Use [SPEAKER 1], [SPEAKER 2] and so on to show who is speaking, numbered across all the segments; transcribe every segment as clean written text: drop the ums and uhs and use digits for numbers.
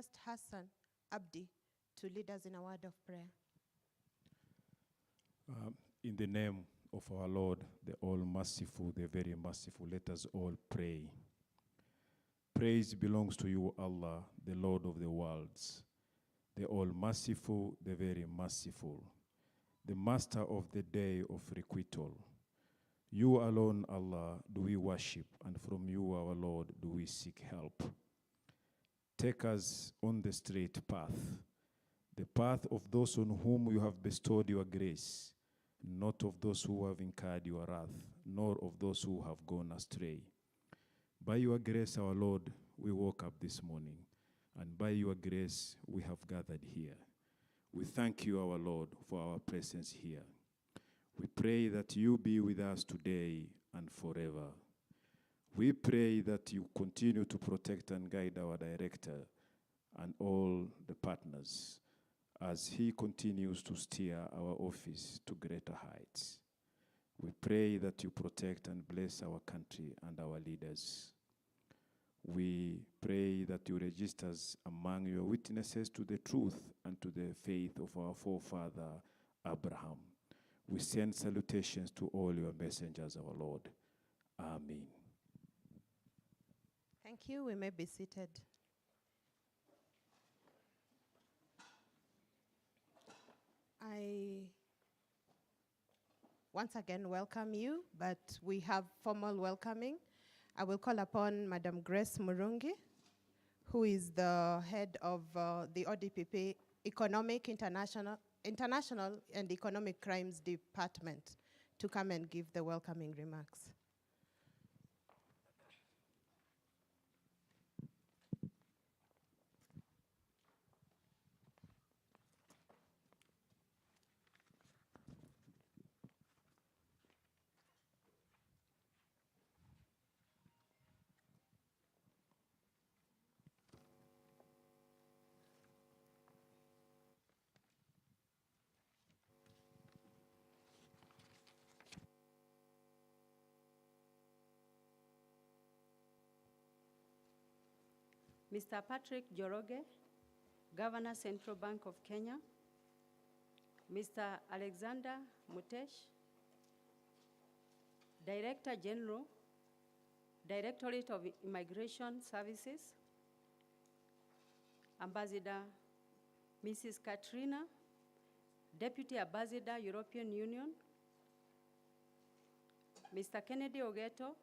[SPEAKER 1] request Hassan Abdi to lead us in a word of prayer.
[SPEAKER 2] In the name of our Lord, the all-merciful, the very merciful, let us all pray. Praise belongs to you, Allah, the Lord of the worlds, the all-merciful, the very merciful, the master of the day of requital. You alone, Allah, do we worship, and from you, our Lord, do we seek help. Take us on the straight path, the path of those on whom you have bestowed your grace, not of those who have incurred your wrath, nor of those who have gone astray. By your grace, our Lord, we woke up this morning, and by your grace, we have gathered here. We thank you, our Lord, for our presence here. We pray that you be with us today and forever. We pray that you continue to protect and guide our director and all the partners as he continues to steer our office to greater heights. We pray that you protect and bless our country and our leaders. We pray that you register us among your witnesses to the truth and to the faith of our forefather Abraham. We send salutations to all your messengers, our Lord. Amen.
[SPEAKER 1] Thank you. We may be seated. I once again welcome you, but we have formal welcoming. I will call upon Madam Grace Murungi, who is the head of the ODPP Economic International and Economic Crimes Department, to come and give the welcoming remarks.
[SPEAKER 3] Mr. Patrick Joroge, Governor, Central Bank of Kenya. Mr. Alexander Mutesh, Director General, Directorate of Immigration Services. Ambassador Mrs. Katrina, Deputy Ambassador, European Union. Mr. Kennedy Ogeto,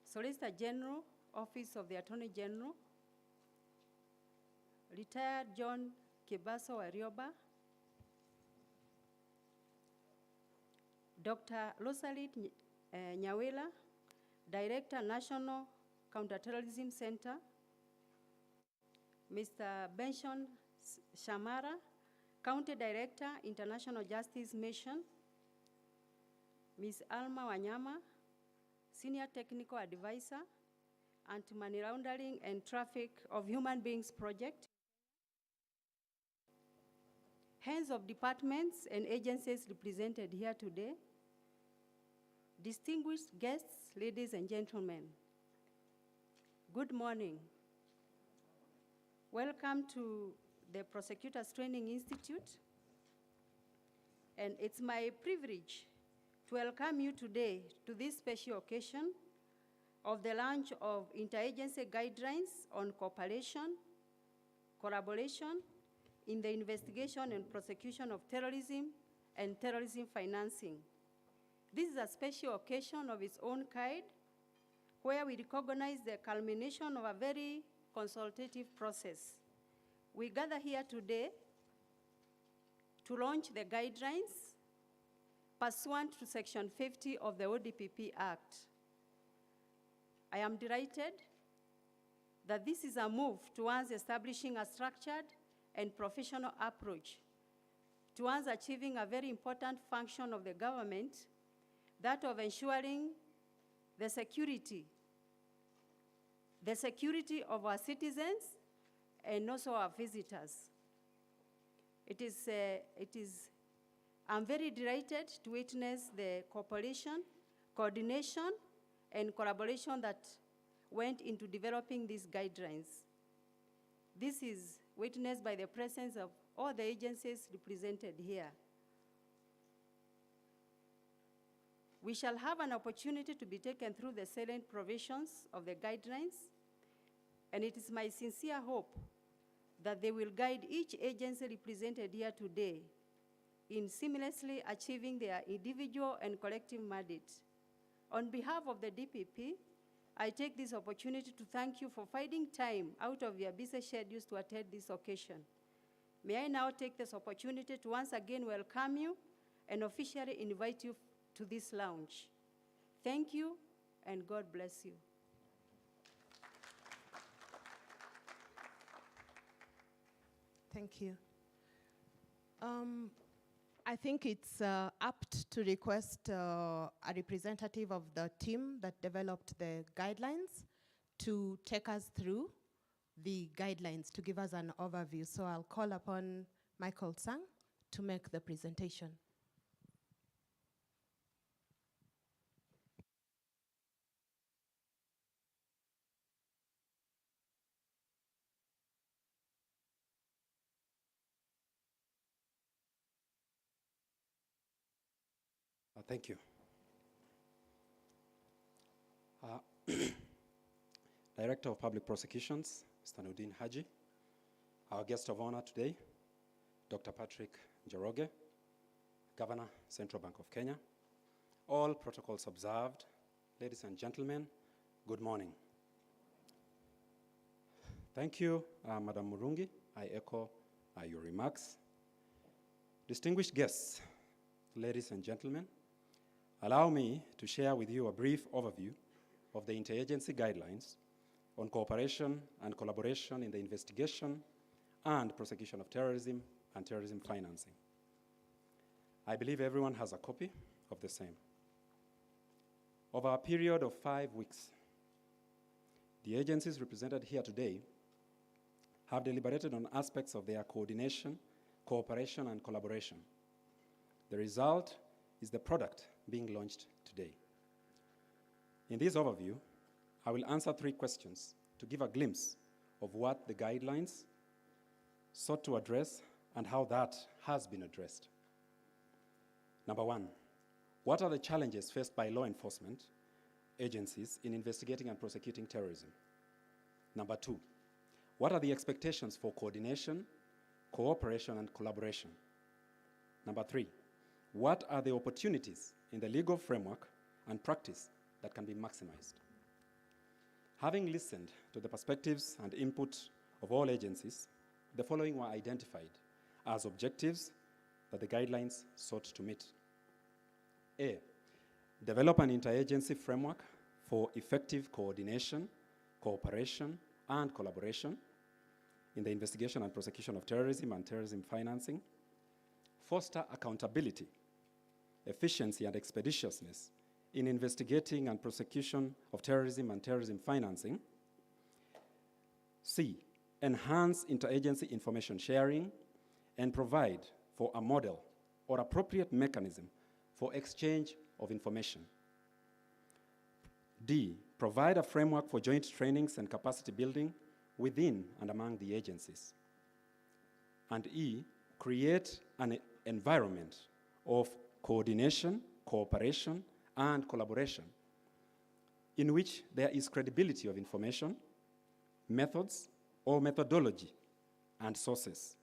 [SPEAKER 3] Solicitor General, Office of the Attorney General. Retired John Kibaso Warioba. Dr. Rosalit Nyawela, Director, National Counter-terrorism Center. Mr. Benson Shamara, County Director, International Justice Mission. Ms. Alma Wanyama, Senior Technical Advisor, Anti-Money Laundering and Traffic of Human Beings Project. Heads of departments and agencies represented here today, distinguished guests, ladies and gentlemen, good morning. Welcome to the Prosecutors Training Institute, and it's my privilege to welcome you today to this special occasion of the launch of interagency guidelines on cooperation, collaboration in the investigation and prosecution of terrorism and terrorism financing. This is a special occasion of its own kind, where we recognize the culmination of a very consultative process. We gather here today to launch the guidelines pursuant to Section 50 of the ODPP Act. I am delighted that this is a move towards establishing a structured and professional approach towards achieving a very important function of the government, that of ensuring the security of our citizens and also our visitors. I'm very delighted to witness the cooperation, coordination, and collaboration that went into developing these guidelines. This is witnessed by the presence of all the agencies represented here. We shall have an opportunity to be taken through the salient provisions of the guidelines, and it is my sincere hope that they will guide each agency represented here today in seamlessly achieving their individual and collective mandate. On behalf of the DPP, I take this opportunity to thank you for finding time out of your busy schedules to attend this occasion. May I now take this opportunity to once again welcome you and officially invite you to this lounge. Thank you, and God bless you.
[SPEAKER 1] Thank you. I think it's apt to request a representative of the team that developed the guidelines to take us through the guidelines, to give us an overview. So I'll call upon Michael Sang to make the presentation.
[SPEAKER 4] Thank you. Director of Public Prosecutions, Mr. Nudin Haji. Our guest of honor today, Dr. Patrick Njoroge, Governor, Central Bank of Kenya. All protocols observed. Ladies and gentlemen, good morning. Thank you, Madam Murungi. I echo your remarks. Distinguished guests, ladies and gentlemen, allow me to share with you a brief overview of the interagency guidelines on cooperation and collaboration in the investigation and prosecution of terrorism and terrorism financing. I believe everyone has a copy of the same. Over a period of 5 weeks, the agencies represented here today have deliberated on aspects of their coordination, cooperation, and collaboration. The result is the product being launched today. In this overview, I will answer 3 questions to give a glimpse of what the guidelines sought to address and how that has been addressed. Number 1, what are the challenges faced by law enforcement agencies in investigating and prosecuting terrorism? Number 2, what are the expectations for coordination, cooperation, and collaboration? Number 3, what are the opportunities in the legal framework and practice that can be maximized? Having listened to the perspectives and input of all agencies, the following were identified as objectives that the guidelines sought to meet. A, develop an interagency framework for effective coordination, cooperation, and collaboration in the investigation and prosecution of terrorism and terrorism financing. Foster accountability, efficiency, and expeditiousness in investigating and prosecution of terrorism and terrorism financing. C, enhance interagency information sharing and provide for a model or appropriate mechanism for exchange of information. D, provide a framework for joint trainings and capacity building within and among the agencies. And E, create an environment of coordination, cooperation, and collaboration in which there is credibility of information, methods or methodology, and sources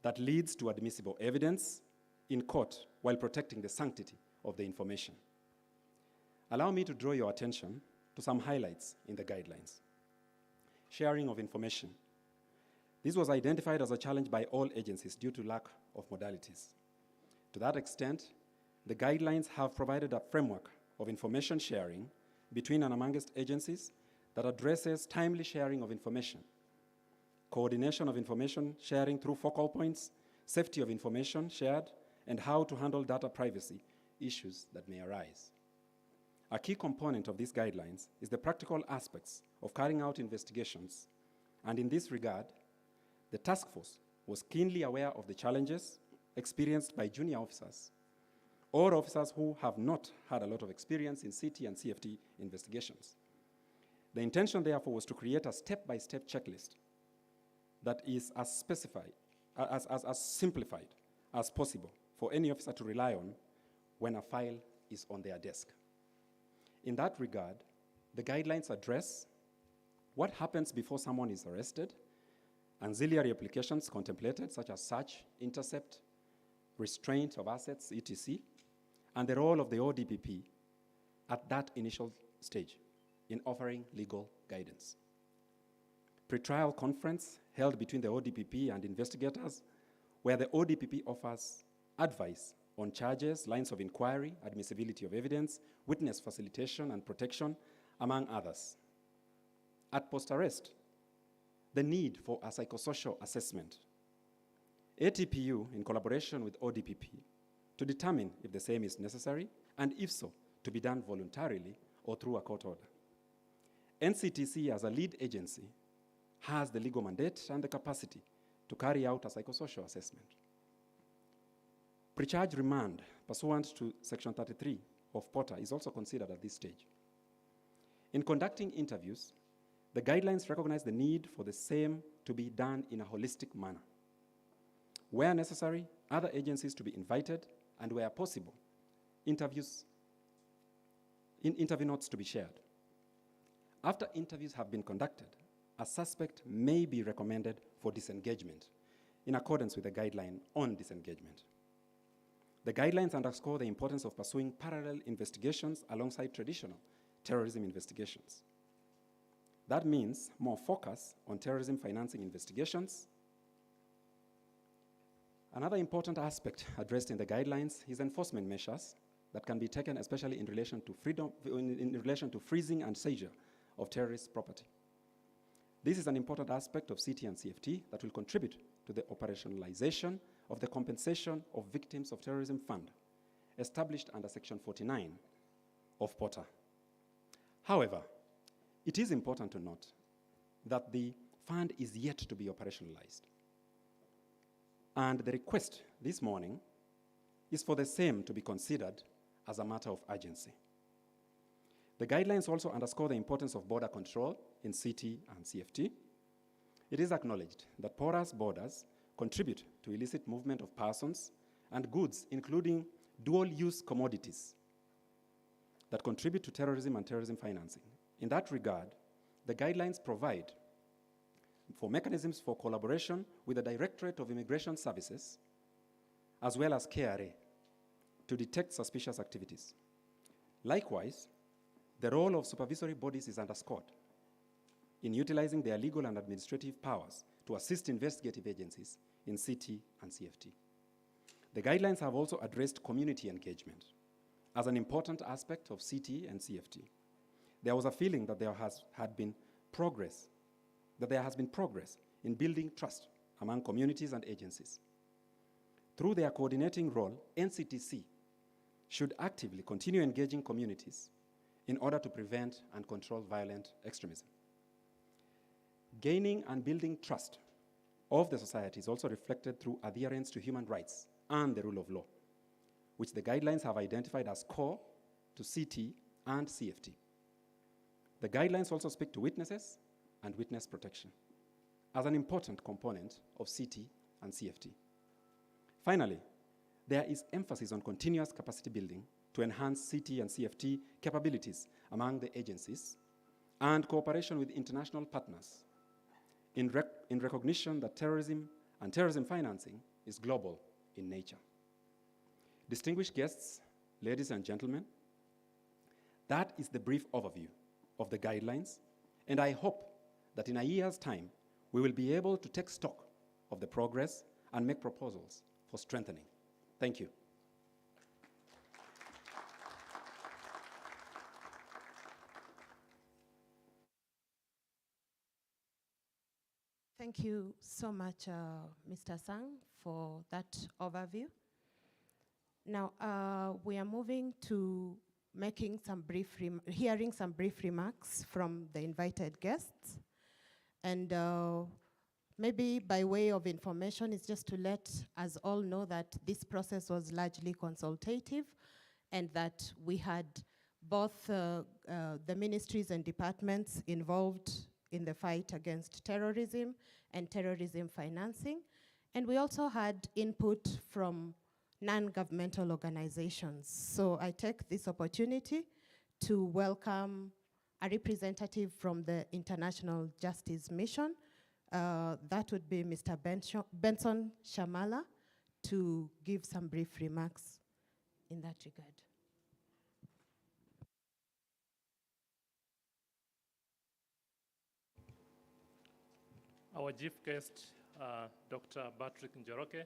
[SPEAKER 4] that leads to admissible evidence in court while protecting the sanctity of the information. Allow me to draw your attention to some highlights in the guidelines. Sharing of information. This was identified as a challenge by all agencies due to lack of modalities. To that extent, the guidelines have provided a framework of information sharing between and amongst agencies that addresses timely sharing of information, coordination of information sharing through focal points, safety of information shared, and how to handle data privacy issues that may arise. A key component of these guidelines is the practical aspects of carrying out investigations, and in this regard, the task force was keenly aware of the challenges experienced by junior officers or officers who have not had a lot of experience in CT and CFT investigations. The intention, therefore, was to create a step-by-step checklist that is as specified, as simplified as possible for any officer to rely on when a file is on their desk. In that regard, the guidelines address what happens before someone is arrested, auxiliary applications contemplated, such as search, intercept, restraint of assets, etc., and the role of the ODPP at that initial stage in offering legal guidance. Pre-trial conference held between the ODPP and investigators, where the ODPP offers advice on charges, lines of inquiry, admissibility of evidence, witness facilitation and protection, among others. At post-arrest, the need for a psychosocial assessment. ATPU, in collaboration with ODPP, to determine if the same is necessary, and if so, to be done voluntarily or through a court order. NCTC, as a lead agency, has the legal mandate and the capacity to carry out a psychosocial assessment. Pre-charge remand pursuant to Section 33 of POTA is also considered at this stage. In conducting interviews, the guidelines recognize the need for the same to be done in a holistic manner. Where necessary, other agencies to be invited, and where possible, interview notes to be shared. After interviews have been conducted, a suspect may be recommended for disengagement in accordance with the guideline on disengagement. The guidelines underscore the importance of pursuing parallel investigations alongside traditional terrorism investigations. That means more focus on terrorism financing investigations. Another important aspect addressed in the guidelines is enforcement measures that can be taken, especially in relation to freezing and seizure of terrorist property. This is an important aspect of CT and CFT that will contribute to the operationalization of the Compensation of Victims of Terrorism Fund, established under Section 49 of POTA. However, it is important to note that the fund is yet to be operationalized. And the request this morning is for the same to be considered as a matter of urgency. The guidelines also underscore the importance of border control in CT and CFT. It is acknowledged that porous borders contribute to illicit movement of persons and goods, including dual-use commodities that contribute to terrorism and terrorism financing. In that regard, the guidelines provide for mechanisms for collaboration with the Directorate of Immigration Services, as well as KRA, to detect suspicious activities. Likewise, the role of supervisory bodies is underscored in utilizing their legal and administrative powers to assist investigative agencies in CT and CFT. The guidelines have also addressed community engagement as an important aspect of CT and CFT. There was a feeling that there has been progress in building trust among communities and agencies. Through their coordinating role, NCTC should actively continue engaging communities in order to prevent and control violent extremism. Gaining and building trust of the society is also reflected through adherence to human rights and the rule of law, which the guidelines have identified as core to CT and CFT. The guidelines also speak to witnesses and witness protection as an important component of CT and CFT. Finally, there is emphasis on continuous capacity building to enhance CT and CFT capabilities among the agencies and cooperation with international partners in recognition that terrorism and terrorism financing is global in nature. Distinguished guests, ladies and gentlemen, that is the brief overview of the guidelines, and I hope that in a year's time, we will be able to take stock of the progress and make proposals for strengthening. Thank you.
[SPEAKER 1] Thank you so much, Mr. Sang, for that overview. Now, we are moving to hearing some brief remarks from the invited guests. And maybe by way of information, it's just to let us all know that this process was largely consultative and that we had both the ministries and departments involved in the fight against terrorism and terrorism financing. And we also had input from non-governmental organizations. So I take this opportunity to welcome a representative from the International Justice Mission. That would be Mr. Benson Shamala, to give some brief remarks in that regard.
[SPEAKER 5] Our chief guest, Dr. Patrick Njoroge,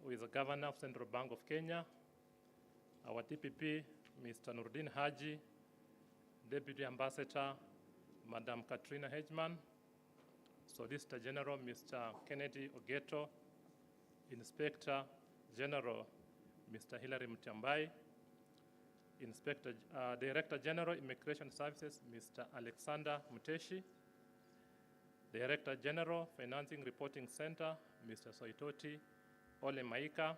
[SPEAKER 5] who is the Governor of Central Bank of Kenya. Our DPP, Mr. Nurdin Haji, Deputy Ambassador, Madam Katrina Hedgeman, Solicitor General, Mr. Kennedy Ogeto, Inspector General, Mr. Hilary Mutyambai, Director General, Immigration Services, Mr. Alexander Muteshi, Director General, Financing Reporting Center, Mr. Soitoti Ole Maika,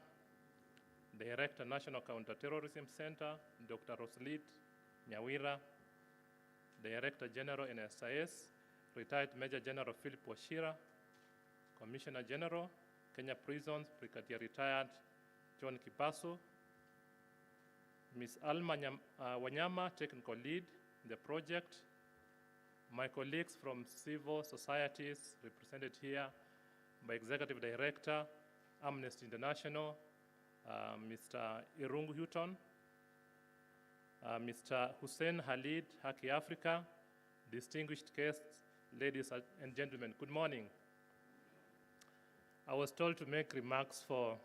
[SPEAKER 5] Director, National Counter-terrorism Center, Dr. Roslid Nyawira, Director General, NSIS, Retired Major General Philip Washira, Commissioner General, Kenya Prisons, Brigadier Retired John Kibaso, Ms. Alma Wanyama, Technical Lead in the project, my colleagues from civil societies represented here by Executive Director, Amnesty International, Mr. Irungu Houghton, Mr. Hussein Halid, Haki Africa, distinguished guests, ladies and gentlemen, good morning. I was told to make remarks for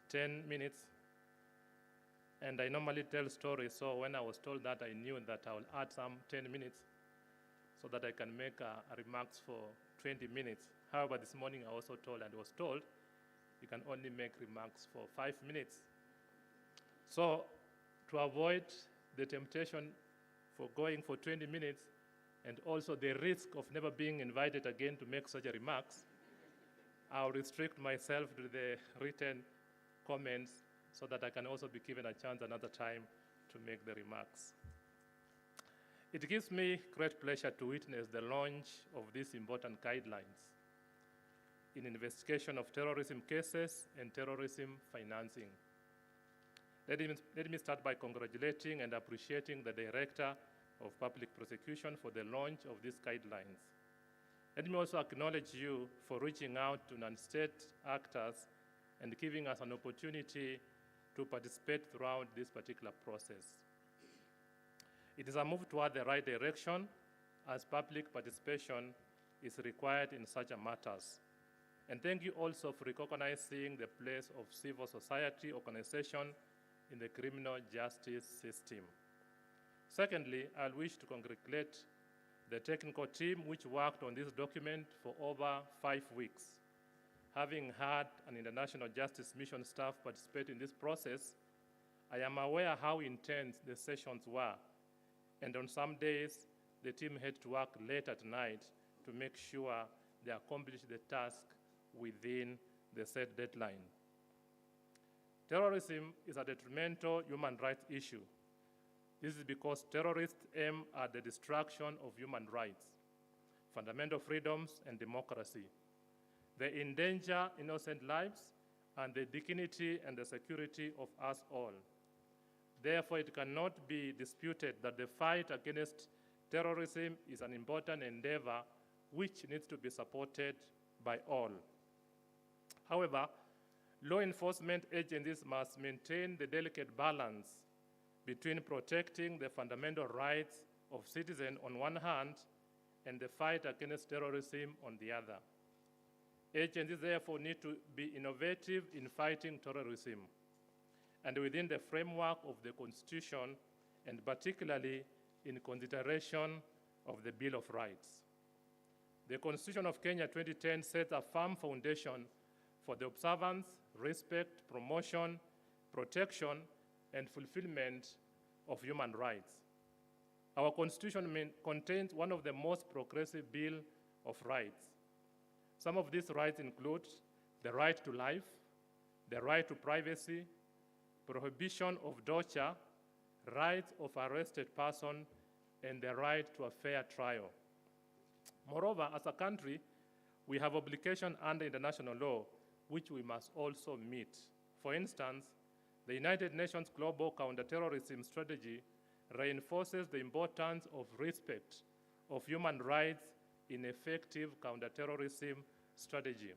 [SPEAKER 5] 10 minutes, and I normally tell stories, so when I was told that, I knew that I will add some 10 minutes so that I can make remarks for 20 minutes. However, this morning I was told you can only make remarks for 5 minutes. So to avoid the temptation for going for 20 minutes and also the risk of never being invited again to make such remarks, I'll restrict myself to the written comments so that I can also be given a chance another time to make the remarks. It gives me great pleasure to witness the launch of these important guidelines in investigation of terrorism cases and terrorism financing. Let me start by congratulating and appreciating the Director of Public Prosecution for the launch of these guidelines. Let me also acknowledge you for reaching out to non-state actors and giving us an opportunity to participate throughout this particular process. It is a move toward the right direction, as public participation is required in such matters. And thank you also for recognizing the place of civil society organization in the criminal justice system. Secondly, I wish to congratulate the technical team which worked on this document for over 5 weeks. Having had an International Justice Mission staff participate in this process, I am aware how intense the sessions were. And on some days, the team had to work late at night to make sure they accomplished the task within the set deadline. Terrorism is a detrimental human rights issue. This is because terrorists aim at the destruction of human rights, fundamental freedoms, and democracy. They endanger innocent lives and the dignity and the security of us all. Therefore, it cannot be disputed that the fight against terrorism is an important endeavor which needs to be supported by all. However, law enforcement agencies must maintain the delicate balance between protecting the fundamental rights of citizens on one hand and the fight against terrorism on the other. Agencies therefore need to be innovative in fighting terrorism and within the framework of the Constitution, and particularly in consideration of the Bill of Rights. The Constitution of Kenya 2010 sets a firm foundation for the observance, respect, promotion, protection, and fulfillment of human rights. Our Constitution contains one of the most progressive Bill of Rights. Some of these rights include the right to life, the right to privacy, prohibition of torture, rights of arrested person, and the right to a fair trial. Moreover, as a country, we have obligation under international law, which we must also meet. For instance, the United Nations Global Counter-terrorism Strategy reinforces the importance of respect of human rights in effective counter-terrorism strategy.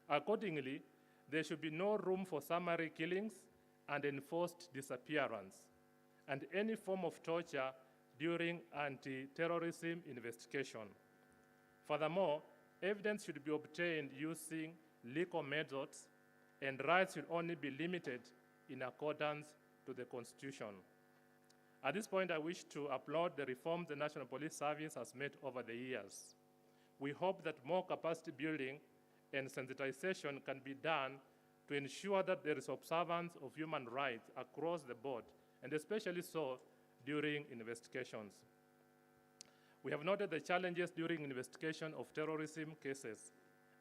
[SPEAKER 5] Accordingly, there should be no room for summary killings and enforced disappearance, and any form of torture during anti-terrorism investigation. Furthermore, evidence should be obtained using legal methods, and rights should only be limited in accordance to the Constitution. At this point, I wish to applaud the reforms the National Police Service has made over the years. We hope that more capacity building and sensitization can be done to ensure that there is observance of human rights across the board, and especially so during investigations. We have noted the challenges during investigation of terrorism cases,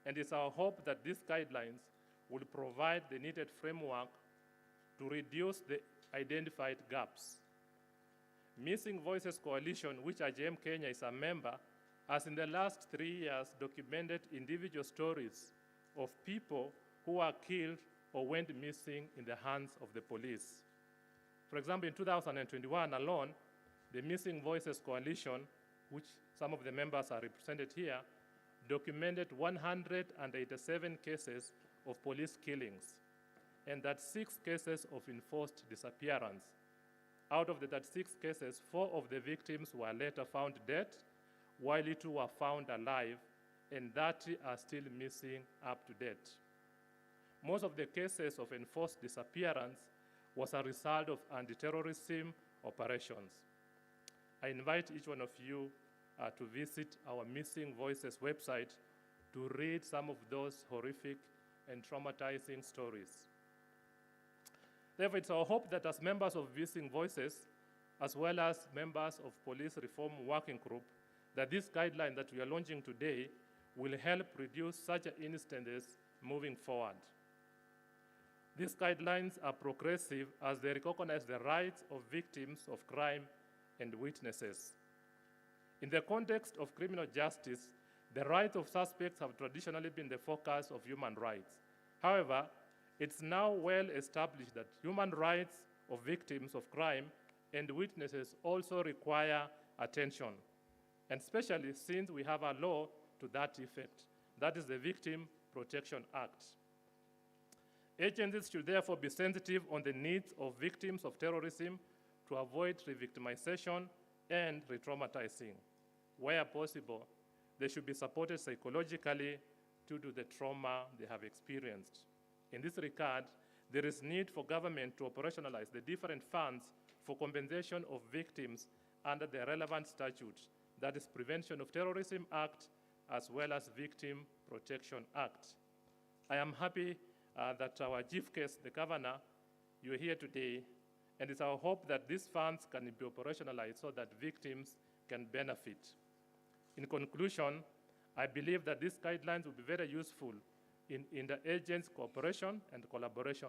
[SPEAKER 5] and it's our hope that these guidelines will provide the needed framework to reduce the identified gaps. Missing Voices Coalition, which IJM Kenya is a member, has in the last 3 years documented individual stories of people who were killed or went missing in the hands of the police. For example, in 2021 alone, the Missing Voices Coalition, which some of the members are represented here, documented 187 cases of police killings, and that 6 cases of enforced disappearance. Out of the 36 cases, 4 of the victims were later found dead, while 2 were found alive, and 30 are still missing up to date. Most of the cases of enforced disappearance was a result of anti-terrorism operations. I invite each one of you to visit our Missing Voices website to read some of those horrific and traumatizing stories. Therefore, it's our hope that as members of Missing Voices, as well as members of Police Reform Working Group, that this guideline that we are launching today will help reduce such instances moving forward. These guidelines are progressive as they recognize the rights of victims of crime and witnesses. In the context of criminal justice, the rights of suspects have traditionally been the focus of human rights. However, it's now well established that human rights of victims of crime and witnesses also require attention, and especially since we have a law to that effect. That is the Victim Protection Act. Agencies should therefore be sensitive on the needs of victims of terrorism to avoid re-victimization and re-traumatizing. Where possible, they should be supported psychologically due to the trauma they have experienced. In this regard, there is need for government to operationalize the different funds for compensation of victims under the relevant statutes, that is Prevention of Terrorism Act, as well as Victim Protection Act. I am happy that our chief case, the governor, you're here today, and it's our hope that these funds can be operationalized so that victims can benefit. In conclusion, I believe that these guidelines will be very useful in the agents' cooperation and collaboration,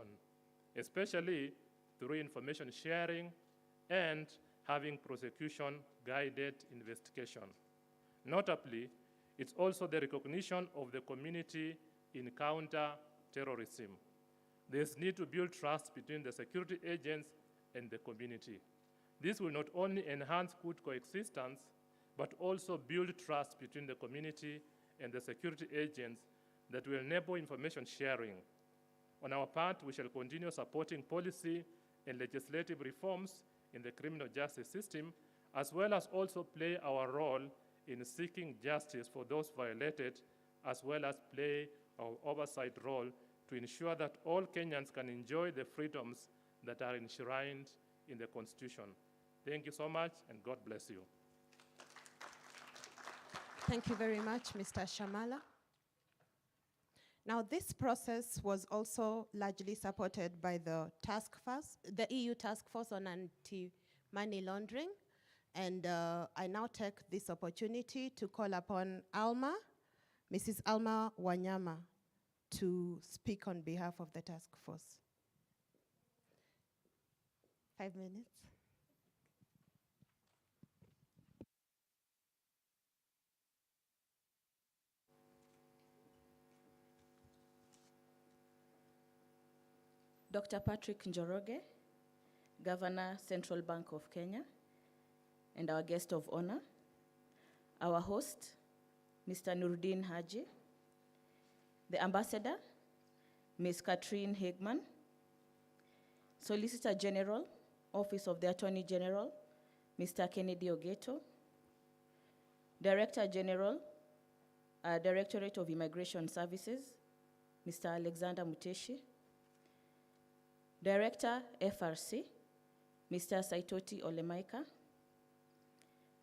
[SPEAKER 5] especially through information sharing and having prosecution-guided investigation. Notably, it's also the recognition of the community in counter-terrorism. There's need to build trust between the security agents and the community. This will not only enhance good coexistence, but also build trust between the community and the security agents that will enable information sharing. On our part, we shall continue supporting policy and legislative reforms in the criminal justice system, as well as also play our role in seeking justice for those violated, as well as play our oversight role to ensure that all Kenyans can enjoy the freedoms that are enshrined in the Constitution. Thank you so much, and God bless you.
[SPEAKER 1] Thank you very much, Mr. Shamala. Now, this process was also largely supported by the task force, the EU Task Force on Anti-Money Laundering, and I now take this opportunity to call upon Alma, Mrs. Alma Wanyama, to speak on behalf of the task force. 5 minutes.
[SPEAKER 6] Dr. Patrick Njoroge, Governor, Central Bank of Kenya, and our guest of honor, our host, Mr. Nuruddin Haji, the Ambassador, Ms. Catherine Hegman, Solicitor General, Office of the Attorney General, Mr. Kennedy Ogeto, Director General, Directorate of Immigration Services, Mr. Alexander Muteshi, Director, FRC, Mr. Saitoti Olemaika,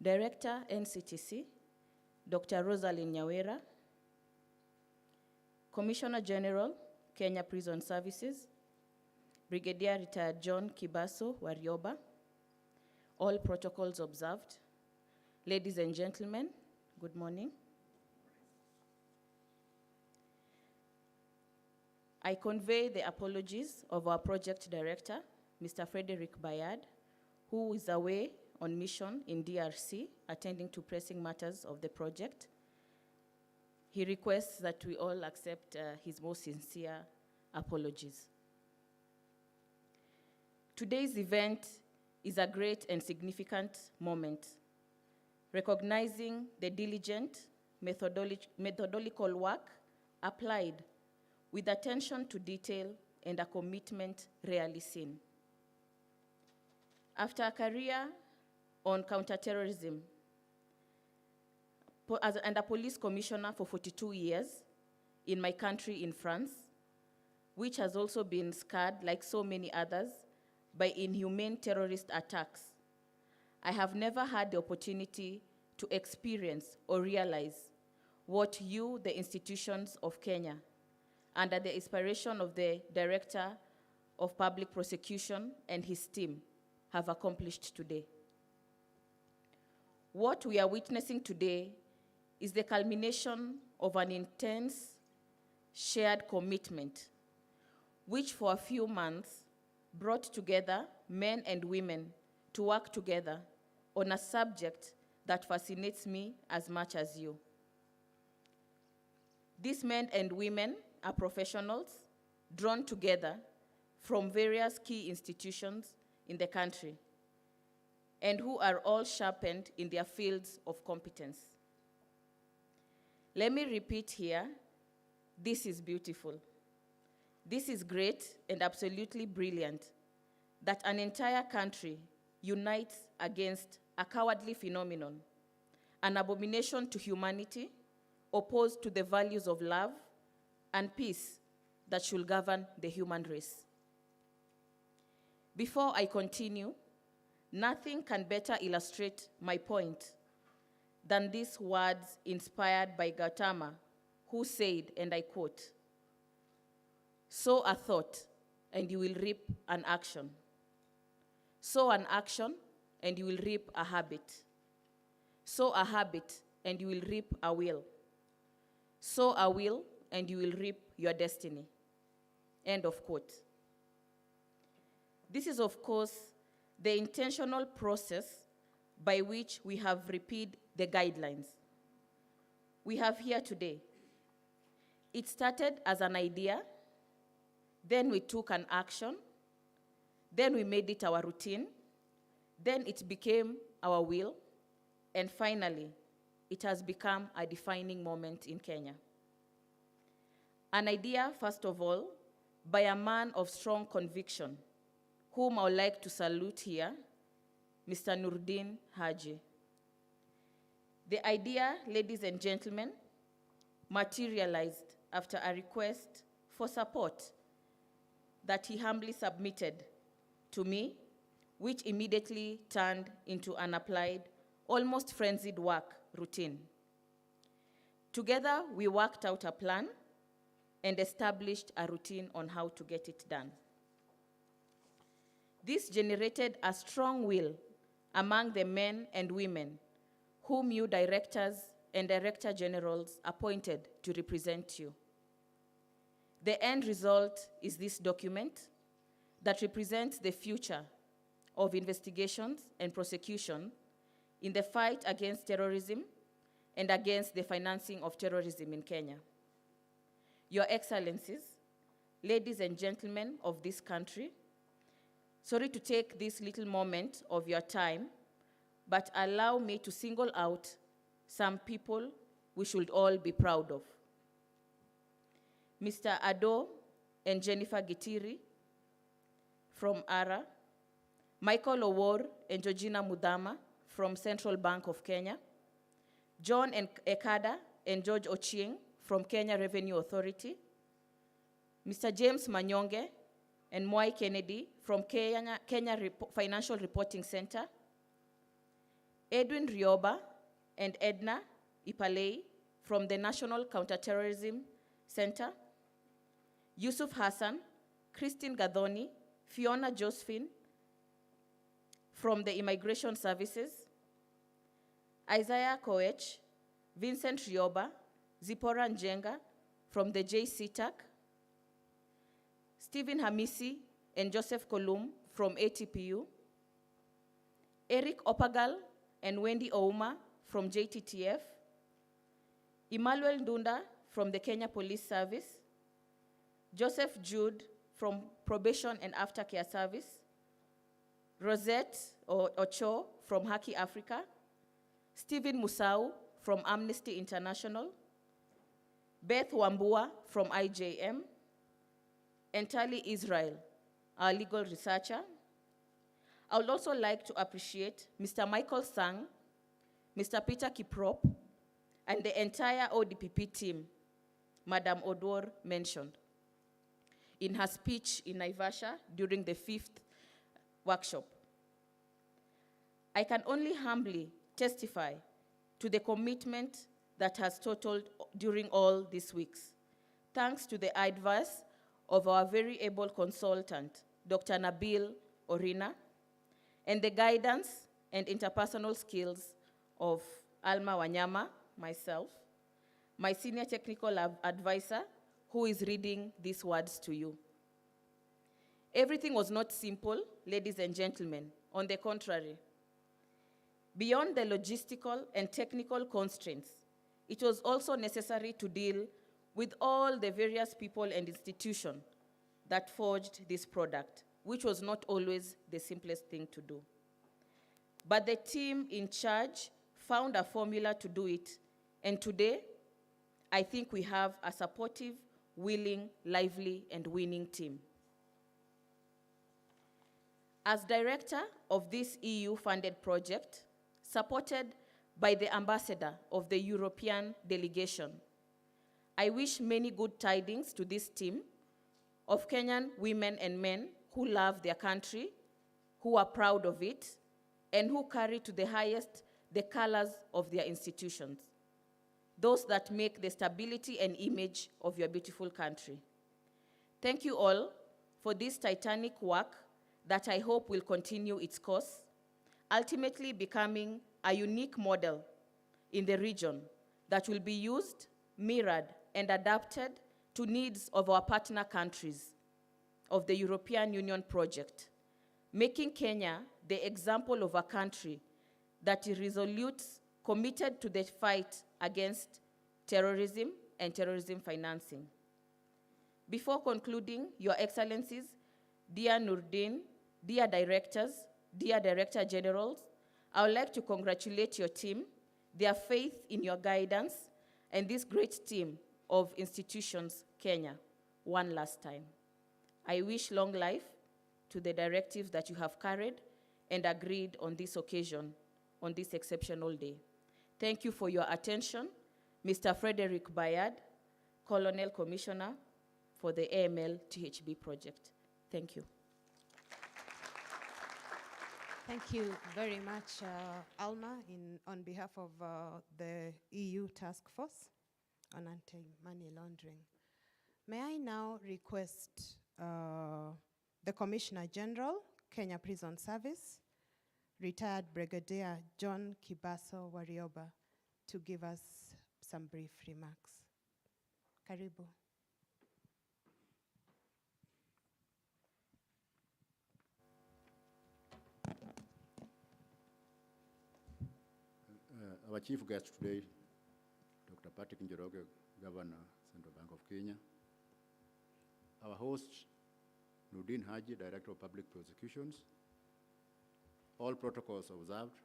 [SPEAKER 6] Director, NCTC, Dr. Rosalind Nyawera, Commissioner General, Kenya Prison Services, Brigadier Retired John Kibaso Warioba, all protocols observed. Ladies and gentlemen, good morning. I convey the apologies of our project director, Mr. Frederick Bayard, who is away on mission in DRC, attending to pressing matters of the project. He requests that we all accept his most sincere apologies. Today's event is a great and significant moment, recognizing the diligent methodological work applied with attention to detail and a commitment rarely seen. After a career on counter-terrorism and a police commissioner for 42 years in my country in France, which has also been scarred, like so many others, by inhumane terrorist attacks, I have never had the opportunity to experience or realize what you, the institutions of Kenya, under the inspiration of the Director of Public Prosecution and his team, have accomplished today. What we are witnessing today is the culmination of an intense shared commitment, which for a few months brought together men and women to work together on a subject that fascinates me as much as you. These men and women are professionals drawn together from various key institutions in the country and who are all sharpened in their fields of competence. Let me repeat here, this is beautiful. This is great and absolutely brilliant that an entire country unites against a cowardly phenomenon, an abomination to humanity, opposed to the values of love and peace that should govern the human race. Before I continue, nothing can better illustrate my point than these words inspired by Gautama, who said, and I quote, "Sow a thought, and you will reap an action. Sow an action, and you will reap a habit. Sow a habit, and you will reap a will. Sow a will, and you will reap your destiny." End of quote. This is, of course, the intentional process by which we have repeated the guidelines we have here today. It started as an idea, then we took an action, then we made it our routine, then it became our will, and finally, it has become a defining moment in Kenya. An idea, first of all, by a man of strong conviction, whom I would like to salute here, Mr. Nuruddin Haji. The idea, ladies and gentlemen, materialized after a request for support that he humbly submitted to me, which immediately turned into an applied, almost frenzied work routine. Together, we worked out a plan and established a routine on how to get it done. This generated a strong will among the men and women whom you directors and director generals appointed to represent you. The end result is this document that represents the future of investigations and prosecution in the fight against terrorism and against the financing of terrorism in Kenya. Your Excellencies, ladies and gentlemen of this country, sorry to take this little moment of your time, but allow me to single out some people we should all be proud of. Mr. Ado and Jennifer Gitiri from ARA, Michael Owor and Georgina Mudama from Central Bank of Kenya, John and Ekada and George Ochieng from Kenya Revenue Authority, Mr. James Manyonge and Mwai Kennedy from Kenya Financial Reporting Center, Edwin Rioba and Edna Ipalei from the National Counter-terrorism Center, Yusuf Hassan, Christine Gadhoni, Fiona Josephine from the Immigration Services, Isaiah Koech, Vincent Rioba, Zipporah Njenga from the JCTAC, Stephen Hamisi and Joseph Kolum from ATPU, Eric Opagal and Wendy Ouma from JTTF, Emmanuel Ndunda from the Kenya Police Service, Joseph Jude from Probation and Aftercare Service, Rosette Ocho from Haki Africa, Stephen Musau from Amnesty International, Beth Wambua from IJM, and Tali Israel, our legal researcher. I would also like to appreciate Mr. Michael Sang, Mr. Peter Kiprop, and the entire ODPP team Madam Odor mentioned in her speech in Naivasha during the 5th workshop. I can only humbly testify to the commitment that has totaled during all these weeks, thanks to the advice of our very able consultant, Dr. Nabil Orina, and the guidance and interpersonal skills of Alma Wanyama, myself, my senior technical advisor, who is reading these words to you. Everything was not simple, ladies and gentlemen. On the contrary, beyond the logistical and technical constraints, it was also necessary to deal with all the various people and institutions that forged this product, which was not always the simplest thing to do. But the team in charge found a formula to do it, and today, I think we have a supportive, willing, lively, and winning team. As director of this EU-funded project, supported by the ambassador of the European delegation, I wish many good tidings to this team of Kenyan women and men who love their country, who are proud of it, and who carry to the highest the colors of their institutions, those that make the stability and image of your beautiful country. Thank you all for this titanic work that I hope will continue its course, ultimately becoming a unique model in the region that will be used, mirrored, and adapted to needs of our partner countries of the European Union project, making Kenya the example of a country that is resolute, committed to the fight against terrorism and terrorism financing. Before concluding, Your Excellencies, dear Nurdin, dear directors, dear Director Generals, I would like to congratulate your team, their faith in your guidance, and this great team of institutions, Kenya, one last time. I wish long life to the directives that you have carried and agreed on this occasion, on this exceptional day. Thank you for your attention, Mr. Frederick Bayard, Colonel Commissioner for the AML THB project. Thank you.
[SPEAKER 1] Thank you very much, Alma, on behalf of the EU Task Force on Anti-Money Laundering. May I now request the Commissioner General, Kenya Prison Service, retired Brigadier John Kibaso Warioba, to give us some brief remarks. Karibu.
[SPEAKER 7] Our chief guest today, Dr. Patrick Njoroge, Governor, Central Bank of Kenya, our host, Nudin Haji, Director of Public Prosecutions, all protocols observed.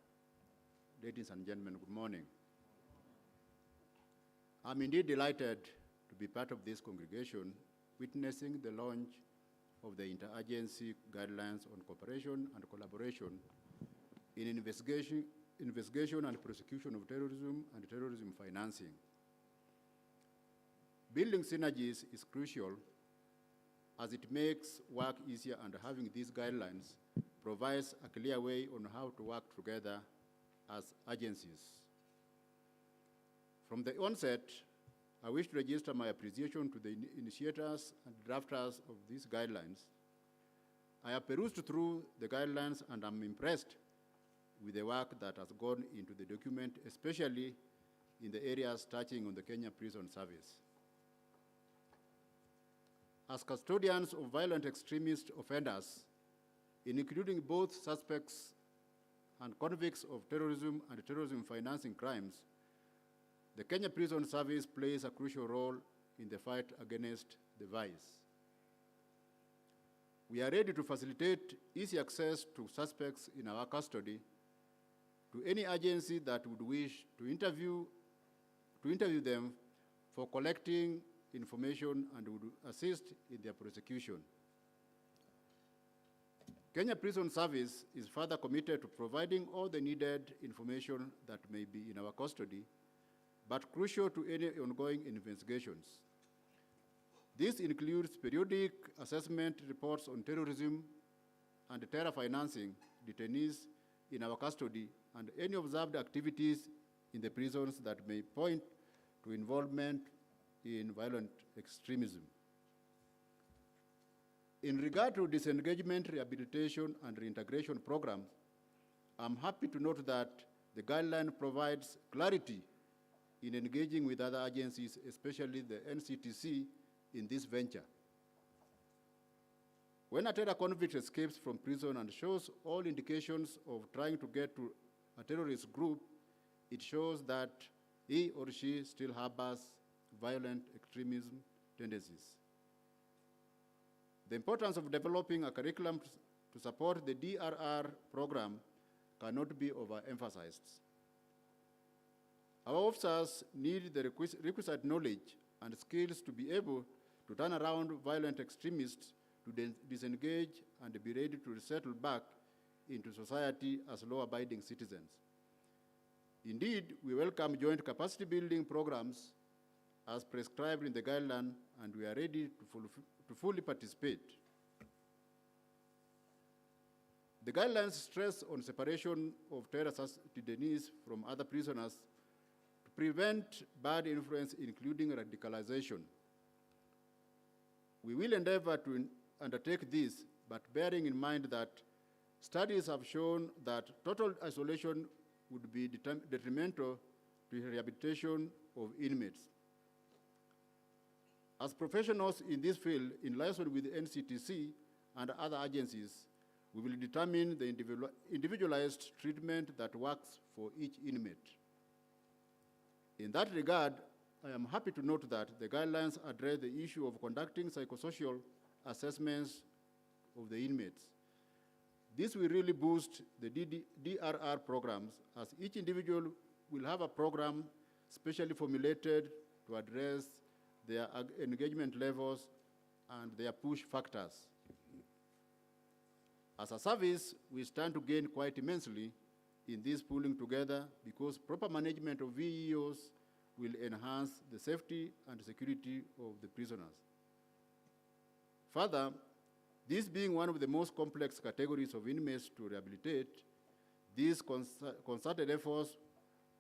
[SPEAKER 7] Ladies and gentlemen, good morning. I'm indeed delighted to be part of this congregation, witnessing the launch of the Interagency Guidelines on Cooperation and Collaboration in investigation and prosecution of terrorism and terrorism financing. Building synergies is crucial as it makes work easier, and having these guidelines provides a clear way on how to work together as agencies. From the onset, I wish to register my appreciation to the initiators and drafters of these guidelines. I have perused through the guidelines and I'm impressed with the work that has gone into the document, especially in the areas touching on the Kenya Prison Service. As custodians of violent extremist offenders, including both suspects and convicts of terrorism and terrorism financing crimes, the Kenya Prison Service plays a crucial role in the fight against the vice. We are ready to facilitate easy access to suspects in our custody to any agency that would wish to interview them for collecting information and would assist in their prosecution. Kenya Prison Service is further committed to providing all the needed information that may be in our custody, but crucial to any ongoing investigations. This includes periodic assessment reports on terrorism and terror financing detainees in our custody and any observed activities in the prisons that may point to involvement in violent extremism. In regard to disengagement, rehabilitation, and reintegration programs, I'm happy to note that the guideline provides clarity in engaging with other agencies, especially the NCTC, in this venture. When a terror convict escapes from prison and shows all indications of trying to get to a terrorist group, it shows that he or she still harbors violent extremism tendencies. The importance of developing a curriculum to support the DRR program cannot be overemphasized. Our officers need the requisite knowledge and skills to be able to turn around violent extremists, to disengage and be ready to settle back into society as law-abiding citizens. Indeed, we welcome joint capacity building programs as prescribed in the guideline, and we are ready to fully participate. The guidelines stress on separation of terror detainees from other prisoners to prevent bad influence, including radicalization. We will endeavor to undertake this, but bearing in mind that studies have shown that total isolation would be detrimental to rehabilitation of inmates. As professionals in this field, in liaison with the NCTC and other agencies, we will determine the individualized treatment that works for each inmate. In that regard, I am happy to note that the guidelines address the issue of conducting psychosocial assessments of the inmates. This will really boost the DRR programs, as each individual will have a program specially formulated to address their engagement levels and their push factors. As a service, we stand to gain quite immensely in this pooling together, because proper management of VEOs will enhance the safety and security of the prisoners. Further, this being one of the most complex categories of inmates to rehabilitate, these concerted efforts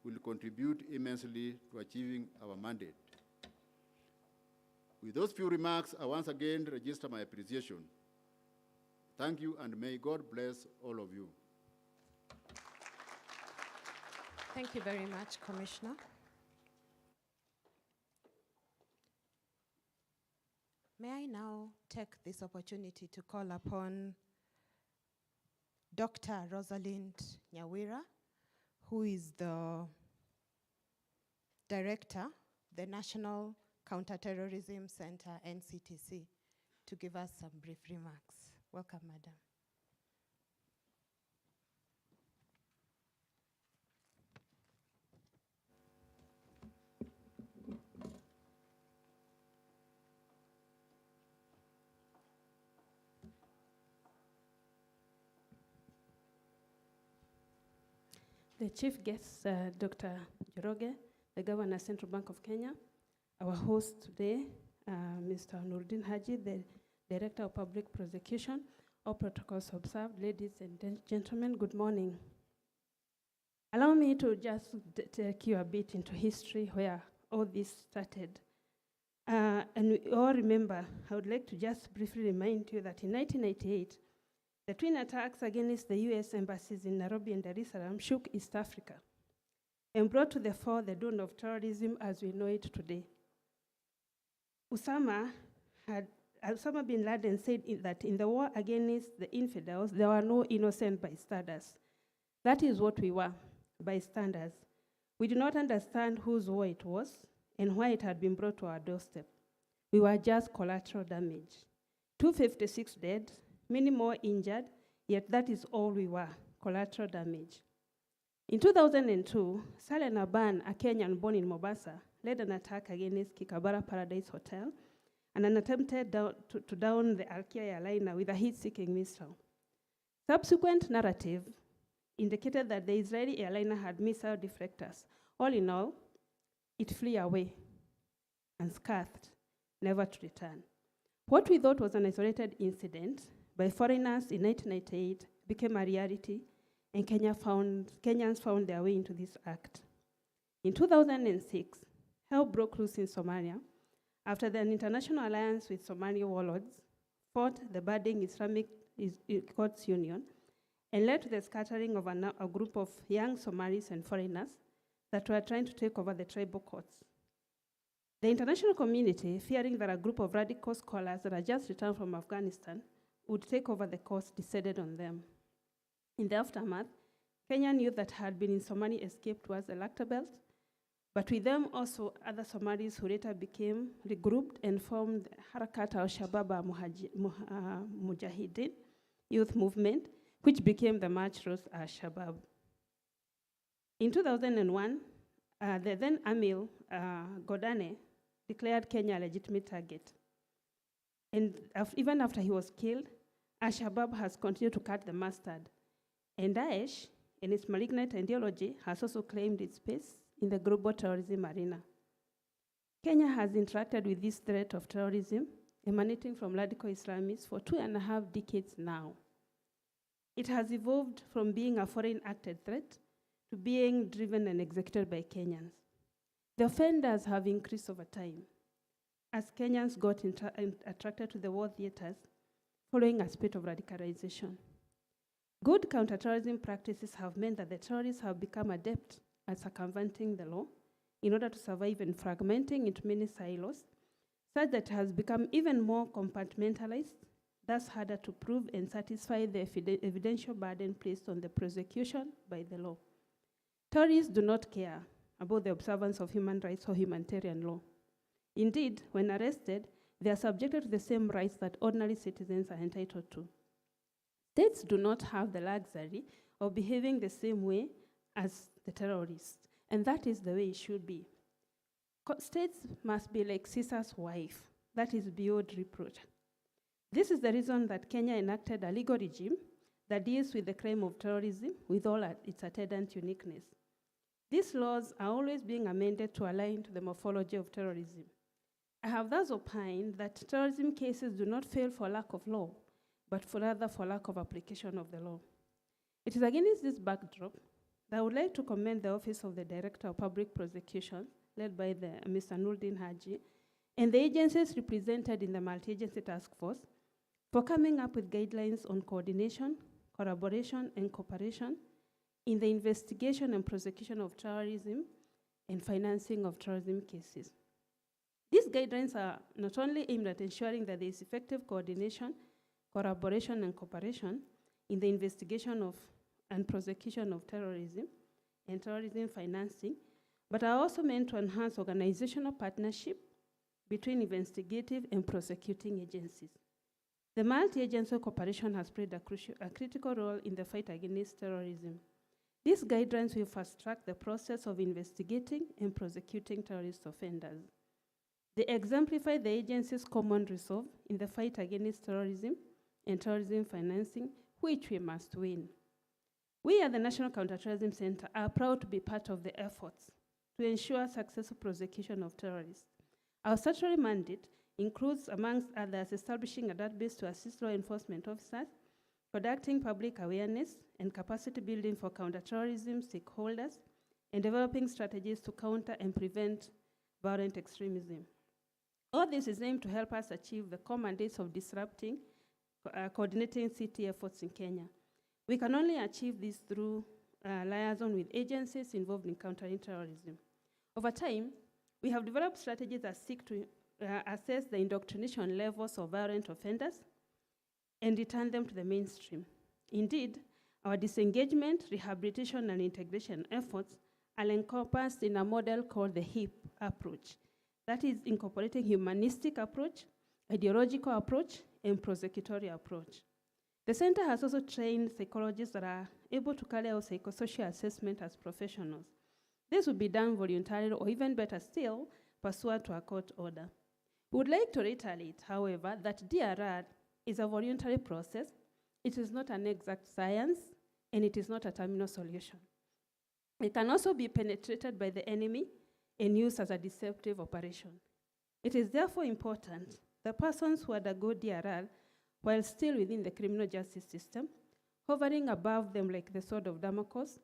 [SPEAKER 7] will contribute immensely to achieving our mandate. With those few remarks, I once again register my appreciation. Thank you, and may God bless all of you.
[SPEAKER 1] Thank you very much, Commissioner. May I now take this opportunity to call upon Dr. Rosalind Nyawira, who is the Director, the National Counter-terrorism Center, NCTC. to give us some brief remarks. Welcome, Madam.
[SPEAKER 8] The chief guest, Dr. Njoroge, the Governor, Central Bank of Kenya. Our host today, Mr. Nuruddin Haji, the Director of Public Prosecution. All protocols observed. Ladies and gentlemen, good morning. Allow me to just take you a bit into history where all this started. And we all remember, I would like to just briefly remind you that in 1998, the twin attacks against the US embassies in Nairobi and Dar es Salaam shook East Africa and brought to the fore the dawn of terrorism as we know it today. Osama bin Laden said that in the war against the infidels, there were no innocent bystanders. That is what we were, bystanders. We do not understand whose war it was and why it had been brought to our doorstep. We were just collateral damage. 256 dead, many more injured, yet that is all we were, collateral damage. In 2002, Saleh Naban, a Kenyan born in Mombasa, led an attack against Kikabara Paradise Hotel and an attempted to down the Alkia airliner with a heat-seeking missile. Subsequent narrative indicated that the Israeli airliner had missile deflectors. All in all, it flew away, unscathed, never to return. What we thought was an isolated incident by foreigners in 1998 became a reality, and Kenyans found their way into this act. In 2006, hell broke loose in Somalia after an international alliance with Somali warlords fought the budding Islamic Courts Union and led to the scattering of a group of young Somalis and foreigners that were trying to take over the tribal courts. The international community, fearing that a group of radical scholars that had just returned from Afghanistan would take over the courts, decided on them. In the aftermath, Kenyan youth that had been in Somalia escaped towards the Lakta Belt, but with them also other Somalis who later became regrouped and formed Harakat al-Shabab Mujahideen youth movement, which became the March Rose al-Shabab. In 2001, the then Amil Godane declared Kenya a legitimate target. And even after he was killed, al-Shabaab has continued to cut the mustard. And Daesh, in its malignant ideology, has also claimed its space in the global terrorism arena. Kenya has interacted with this threat of terrorism emanating from radical Islamists for 2.5 decades now. It has evolved from being a foreign-acted threat to being driven and executed by Kenyans. The offenders have increased over time as Kenyans got attracted to the war theaters following a spate of radicalization. Good counter-terrorism practices have meant that the terrorists have become adept at circumventing the law in order to survive and fragmenting into many silos, such that it has become even more compartmentalized, thus harder to prove and satisfy the evidential burden placed on the prosecution by the law. Terrorists do not care about the observance of human rights or humanitarian law. Indeed, when arrested, they are subjected to the same rights that ordinary citizens are entitled to. States do not have the luxury of behaving the same way as the terrorists, and that is the way it should be. States must be like Caesar's wife, that is beyond reproach. This is the reason that Kenya enacted a legal regime that deals with the crime of terrorism with all its attendant uniqueness. These laws are always being amended to align to the morphology of terrorism. I have thus opined that terrorism cases do not fail for lack of law, but rather for lack of application of the law. It is against this backdrop that I would like to commend the Office of the Director of Public Prosecution, led by Mr. Nuruddin Haji, and the agencies represented in the multi-agency task force for coming up with guidelines on coordination, collaboration, and cooperation in the investigation and prosecution of terrorism and financing of terrorism cases. These guidelines are not only aimed at ensuring that there is effective coordination, collaboration, and cooperation in the investigation of and prosecution of terrorism and terrorism financing, but are also meant to enhance organizational partnership between investigative and prosecuting agencies. The multi-agency cooperation has played a critical role in the fight against terrorism. These guidelines will fast-track the process of investigating and prosecuting terrorist offenders. They exemplify the agency's common resolve in the fight against terrorism and terrorism financing, which we must win. We at the National Counter-terrorism Center are proud to be part of the efforts to ensure successful prosecution of terrorists. Our statutory mandate includes, amongst others, establishing a database to assist law enforcement officers, conducting public awareness and capacity building for counterterrorism stakeholders, and developing strategies to counter and prevent violent extremism. All this is aimed to help us achieve the core mandates of disrupting, coordinating CT efforts in Kenya. We can only achieve this through liaison with agencies involved in countering terrorism. Over time, we have developed strategies that seek to assess the indoctrination levels of violent offenders and return them to the mainstream. Indeed, our disengagement, rehabilitation, and integration efforts are encompassed in a model called the HIP approach. That is incorporating humanistic approach, ideological approach, and prosecutorial approach. The center has also trained psychologists that are able to carry out psychosocial assessment as professionals. This will be done voluntarily, or even better still, pursuant to a court order. We would like to reiterate, however, that DRR is a voluntary process. It is not an exact science, and it is not a terminal solution. It can also be penetrated by the enemy and used as a deceptive operation. It is therefore important that persons who undergo DRR, while still within the criminal justice system, hovering above them like the sword of Damocles,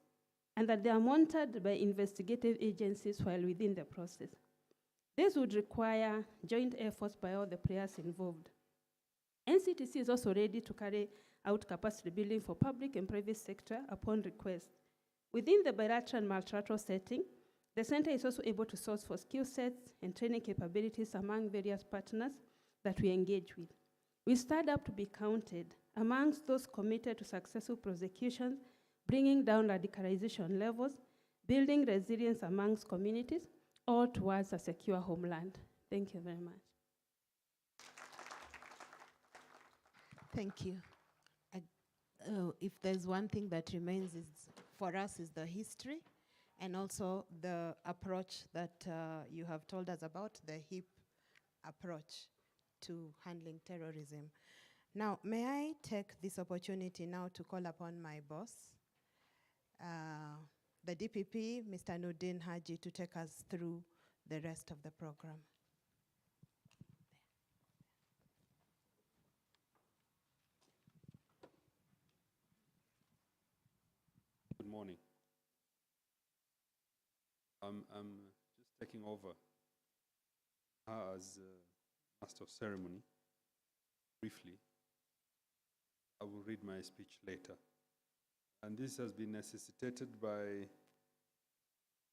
[SPEAKER 8] and that they are monitored by investigative agencies while within the process. This would require joint efforts by all the players involved. NCTC is also ready to carry out capacity building for public and private sector upon request. Within the bilateral and multilateral setting, the center is also able to source for skill sets and training capabilities among various partners that we engage with. We stand up to be counted amongst those committed to successful prosecutions, bringing down radicalization levels, building resilience amongst communities, all towards a secure homeland. Thank you very much.
[SPEAKER 1] Thank you. If there's one thing that remains for us is the history and also the approach that you have told us about, the HIP approach to handling terrorism. Now, may I take this opportunity now to call upon my boss, the DPP, Mr. Nudin Haji, to take us through the rest of the program.
[SPEAKER 4] Good morning. I'm just taking over as Master of Ceremony briefly. I will read my speech later. And this has been necessitated by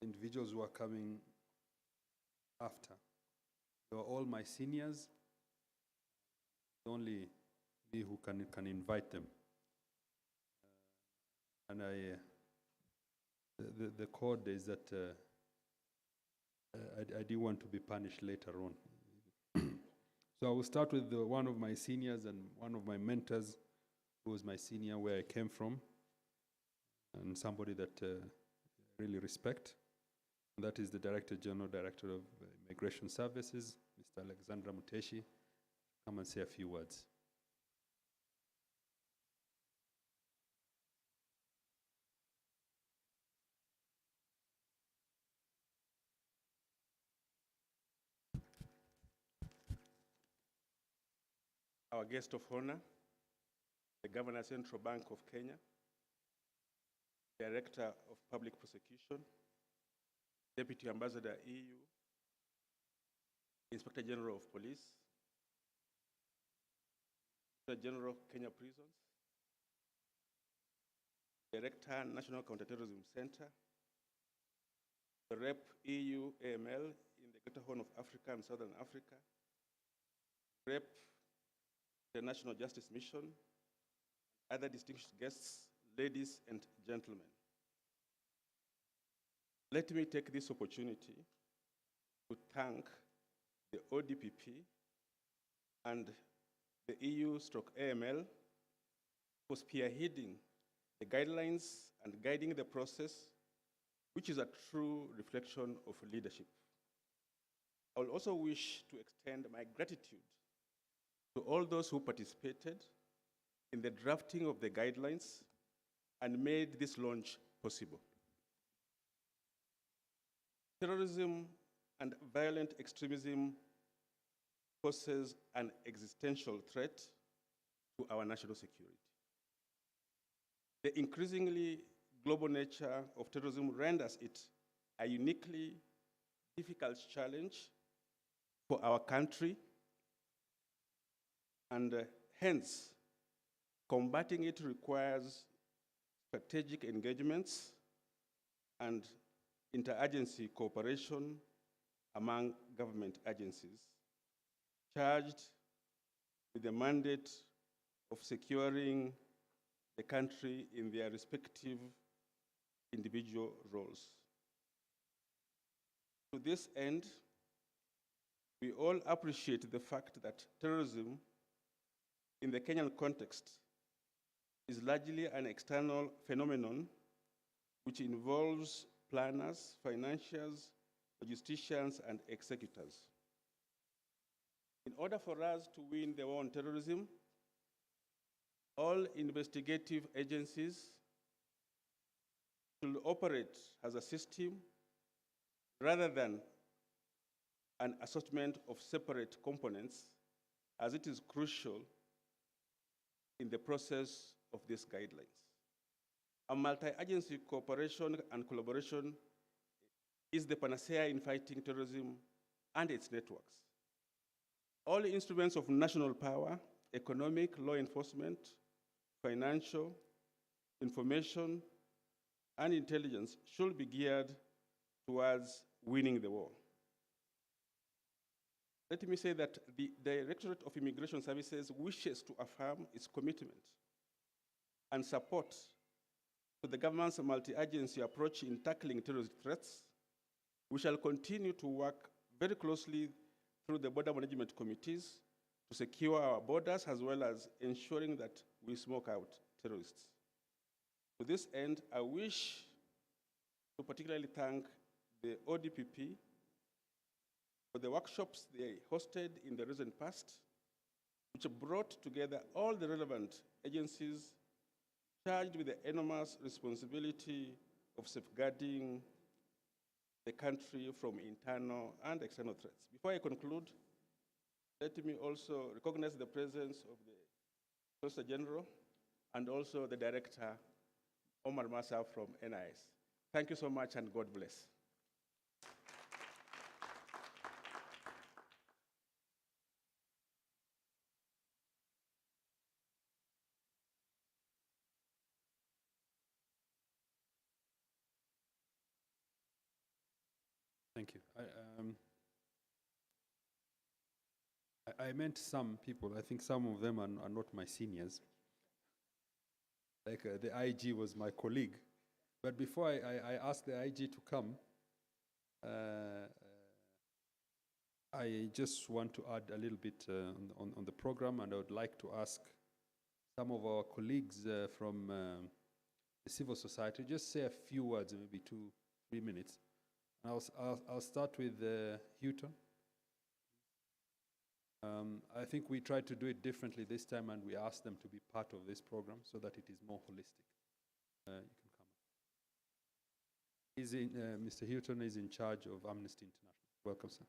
[SPEAKER 4] individuals who are coming after. They are all my seniors. Only me who can invite them. And the code is that I didn't want to be punished later on. So I will start with one of my seniors and one of my mentors, who was my senior where I came from, and somebody that I really respect. And that is the Director General, Director of Immigration Services, Mr. Alexandra Muteshi. Come and say a few words.
[SPEAKER 9] Our guest of honor, the Governor, Central Bank of Kenya, Director of Public Prosecution, Deputy Ambassador EU, Inspector General of Police, Inspector General of Kenya Prisons, Director, National Counter-terrorism Center, the Rep EU AML in the Greater Horn of Africa and Southern Africa, Rep the National Justice Mission, other distinguished guests, ladies and gentlemen. Let me take this opportunity to thank the ODPP and the EU/AML for spearheading the guidelines and guiding the process, which is a true reflection of leadership. I will also wish to extend my gratitude to all those who participated in the drafting of the guidelines and made this launch possible. Terrorism and violent extremism poses an existential threat to our national security. The increasingly global nature of terrorism renders it a uniquely difficult challenge for our country, and hence, combating it requires strategic engagements and interagency cooperation among government agencies charged with the mandate of securing the country in their respective individual roles. To this end, we all appreciate the fact that terrorism in the Kenyan context is largely an external phenomenon which involves planners, financiers, logisticians, and executors. In order for us to win the war on terrorism, all investigative agencies should operate as a system rather than an assortment of separate components, as it is crucial in the process of these guidelines. A multi-agency cooperation and collaboration is the panacea in fighting terrorism and its networks. All instruments of national power, economic, law enforcement, financial, information, and intelligence should be geared towards winning the war. Let me say that the Directorate of Immigration Services wishes to affirm its commitment and support to the government's multi-agency approach in tackling terrorist threats. We shall continue to work very closely through the border management committees to secure our borders, as well as ensuring that we smoke out terrorists. To this end, I wish to particularly thank the ODPP for the workshops they hosted in the recent past, which brought together all the relevant agencies charged with the enormous responsibility of safeguarding the country from internal and external threats. Before I conclude, let me also recognize the presence of the Solicitor General and also the Director, Omar Massa from NIS. Thank you so much, and God bless.
[SPEAKER 10] Thank you. I meant some people. I think some of them are not my seniors. Like the IG was my colleague. But before I ask the IG to come, I just want to add a little bit on the program, and I would like to ask some of our colleagues from the civil society just say a few words, maybe 2-3 minutes. I'll start with Houghton. I think we tried to do it differently this time, and we asked them to be part of this program so that it is more holistic. You can come up. Mr. Houghton is in charge of Amnesty International. Welcome, sir.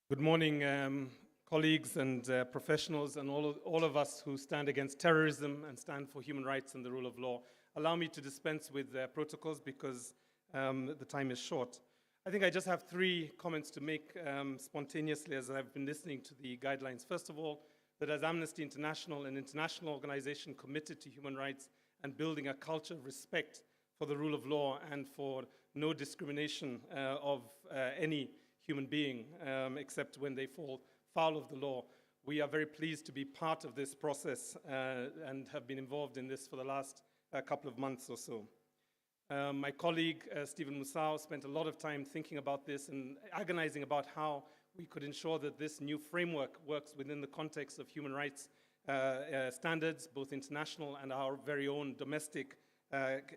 [SPEAKER 5] Good morning, colleagues and professionals, and all of us who stand against terrorism and stand for human rights and the rule of law. Allow me to dispense with protocols because the time is short. I think I just have 3 comments to make spontaneously as I've been listening to the guidelines. First of all, that as Amnesty International, an international organization committed to human rights and building a culture of respect for the rule of law and for no discrimination of any human being except when they fall foul of the law, we are very pleased to be part of this process and have been involved in this for the last couple of months or so. My colleague, Stephen Musau, spent a lot of time thinking about this and agonizing about how we could ensure that this new framework works within the context of human rights standards, both international and our very own domestic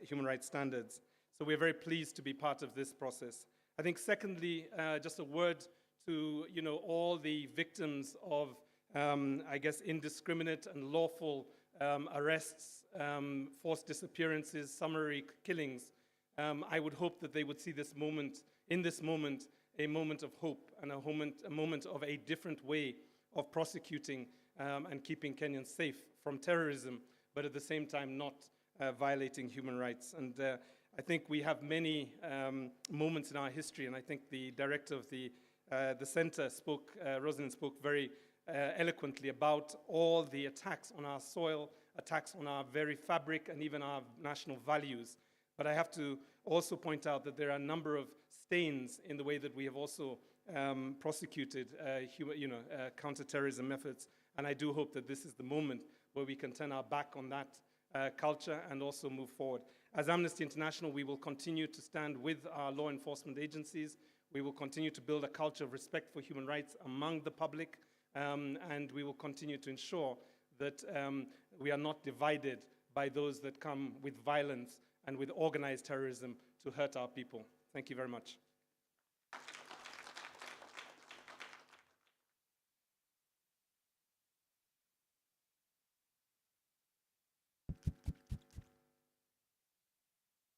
[SPEAKER 5] human rights standards. So we're very pleased to be part of this process. I think secondly, just a word to all the victims of, I guess, indiscriminate and lawful arrests, forced disappearances, summary killings. I would hope that they would see this moment, in this moment, a moment of hope and a moment of a different way of prosecuting and keeping Kenyans safe from terrorism, but at the same time not violating human rights. And I think we have many moments in our history, and I think the director of the center spoke, Rosalind spoke very eloquently about all the attacks on our soil, attacks on our very fabric and even our national values. But I have to also point out that there are a number of stains in the way that we have also prosecuted counter-terrorism efforts. And I do hope that this is the moment where we can turn our back on that culture and also move forward. As Amnesty International, we will continue to stand with our law enforcement agencies. We will continue to build a culture of respect for human rights among the public, and we will continue to ensure that we are not divided by those that come with violence and with organized terrorism to hurt our people. Thank you very much.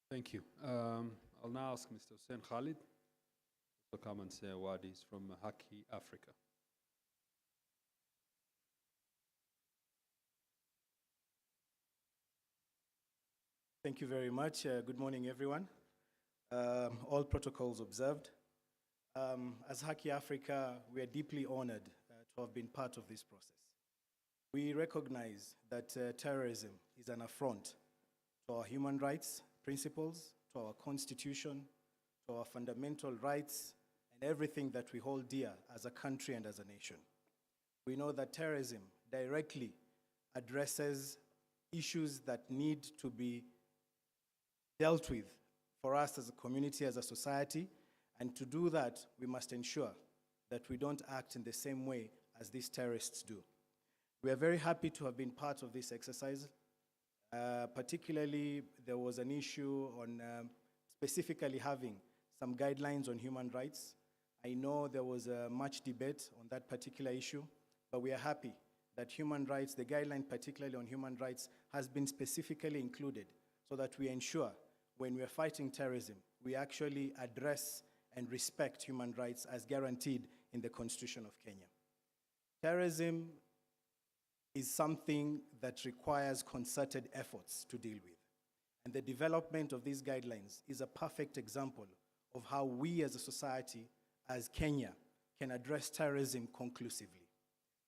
[SPEAKER 10] Thank you. I'll now ask Mr. Hussein Khalid to come and say a word. He's from Haki Africa.
[SPEAKER 11] Thank you very much. Good morning, everyone. All protocols observed. As Haki Africa, we are deeply honored to have been part of this process. We recognize that terrorism is an affront to our human rights principles, to our constitution, to our fundamental rights, and everything that we hold dear as a country and as a nation. We know that terrorism directly addresses issues that need to be dealt with for us as a community, as a society, and to do that, we must ensure that we don't act in the same way as these terrorists do. We are very happy to have been part of this exercise. Particularly, there was an issue on specifically having some guidelines on human rights. I know there was much debate on that particular issue, but we are happy that human rights, the guideline particularly on human rights, has been specifically included so that we ensure when we are fighting terrorism, we actually address and respect human rights as guaranteed in the Constitution of Kenya. Terrorism is something that requires concerted efforts to deal with. And the development of these guidelines is a perfect example of how we as a society, as Kenya, can address terrorism conclusively.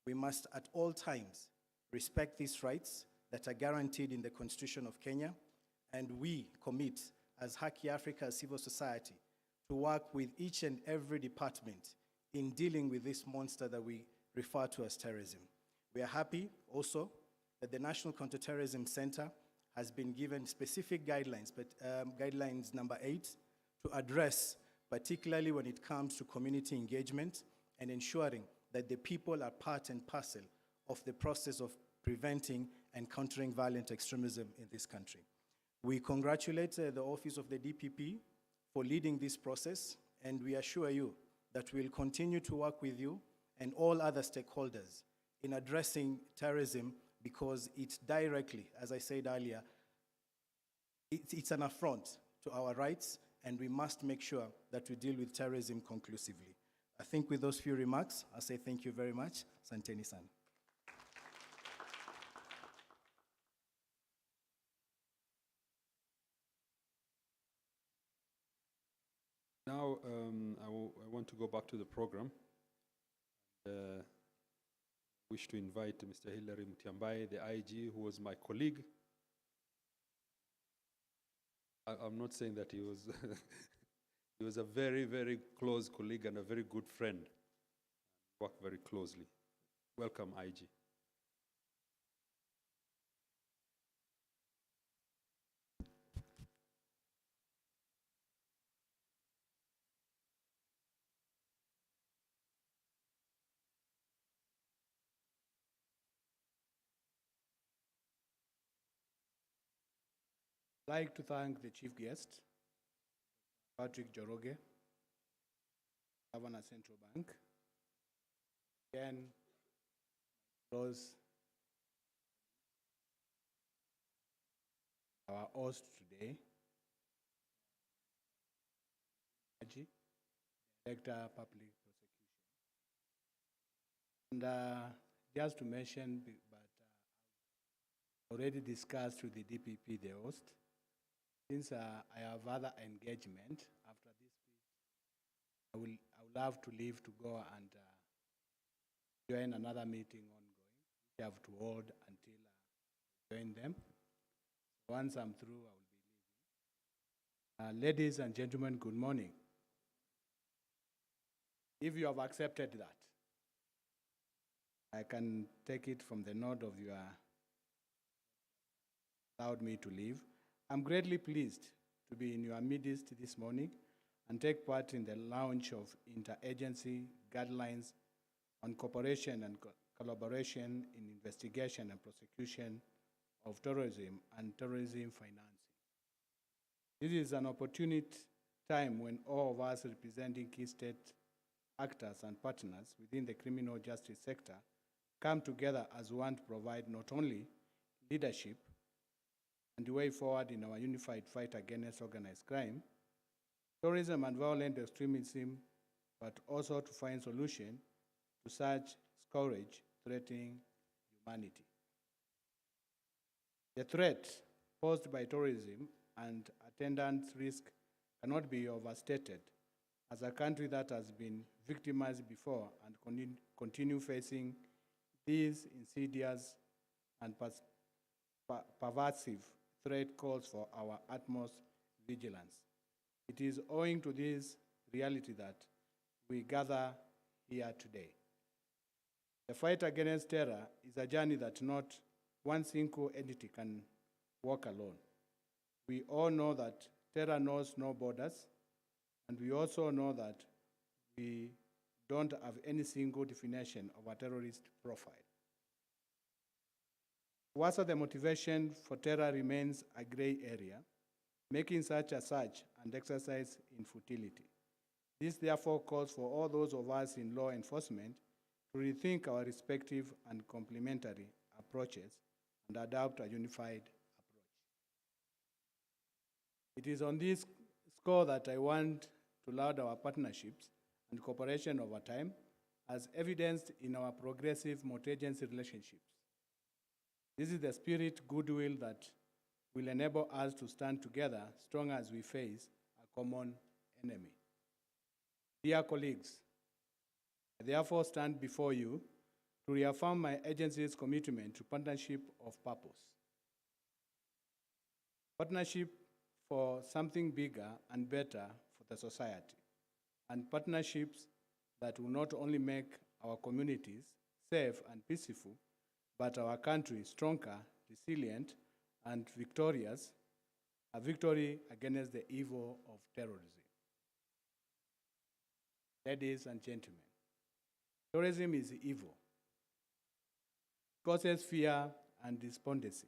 [SPEAKER 11] We must at all times respect these rights that are guaranteed in the Constitution of Kenya, and we commit as Haki Africa, as civil society, to work with each and every department in dealing with this monster that we refer to as terrorism. We are happy also that the National Counter-terrorism Center has been given specific guidelines, but guidelines number 8, to address, particularly when it comes to community engagement and ensuring that the people are part and parcel of the process of preventing and countering violent extremism in this country. We congratulate the Office of the DPP for leading this process, and we assure you that we'll continue to work with you and all other stakeholders in addressing terrorism because it directly, as I said earlier, it's an affront to our rights, and we must make sure that we deal with terrorism conclusively. I think with those few remarks, I say thank you very much. Asanteni sana.
[SPEAKER 10] Now, I want to go back to the program. Wish to invite Mr. Hilary Mutiambai, the IG, who was my colleague. I'm not saying that he was, he was a very, very close colleague and a very good friend. Worked very closely. Welcome, IG.
[SPEAKER 11] I'd like to thank the chief guest, Patrick Joroge, Governor Central Bank. Again, close our host today, Aji, Director Public Prosecution. And just to mention, already discussed with the DPP, the host, since I have other engagement after this speech, I will have to leave to go and join another meeting ongoing, which I have to hold until I join them. Once I'm through, I will be leaving. Ladies and gentlemen, good morning. If you have accepted that, I can take it from the nod of your allowed me to leave. I'm greatly pleased to be in your midst this morning and take part in the launch of interagency guidelines on cooperation and collaboration in investigation and prosecution of terrorism and terrorism financing. This is an opportune time when all of us representing key state actors and partners within the criminal justice sector come together as one to provide not only leadership and the way forward in our unified fight against organized crime, terrorism and violent extremism, but also to find solution to such scourge threatening humanity. The threat posed by terrorism and attendant risk cannot be overstated. As a country that has been victimized before and continue facing these insidious and pervasive threat calls for our utmost vigilance. It is owing to this reality that we gather here today. The fight against terror is a journey that not one single entity can walk alone. We all know that terror knows no borders, and we also know that we don't have any single definition of a terrorist profile. What's the motivation for terror remains a gray area, making such a search and exercise in futility. This therefore calls for all those of us in law enforcement to rethink our respective and complementary approaches and adopt a unified approach. It is on this score that I want to laud our partnerships and cooperation over time, as evidenced in our progressive multi-agency relationships. This is the spirit, goodwill that will enable us to stand together strong as we face a common enemy. Dear colleagues, I therefore stand before you to reaffirm my agency's commitment to partnership of purpose. Partnership for something bigger and better for the society, and partnerships that will not only make our communities safe and peaceful, but our country stronger, resilient, and victorious, a victory against the evil of terrorism. Ladies and gentlemen, terrorism is evil. It causes fear and despondency.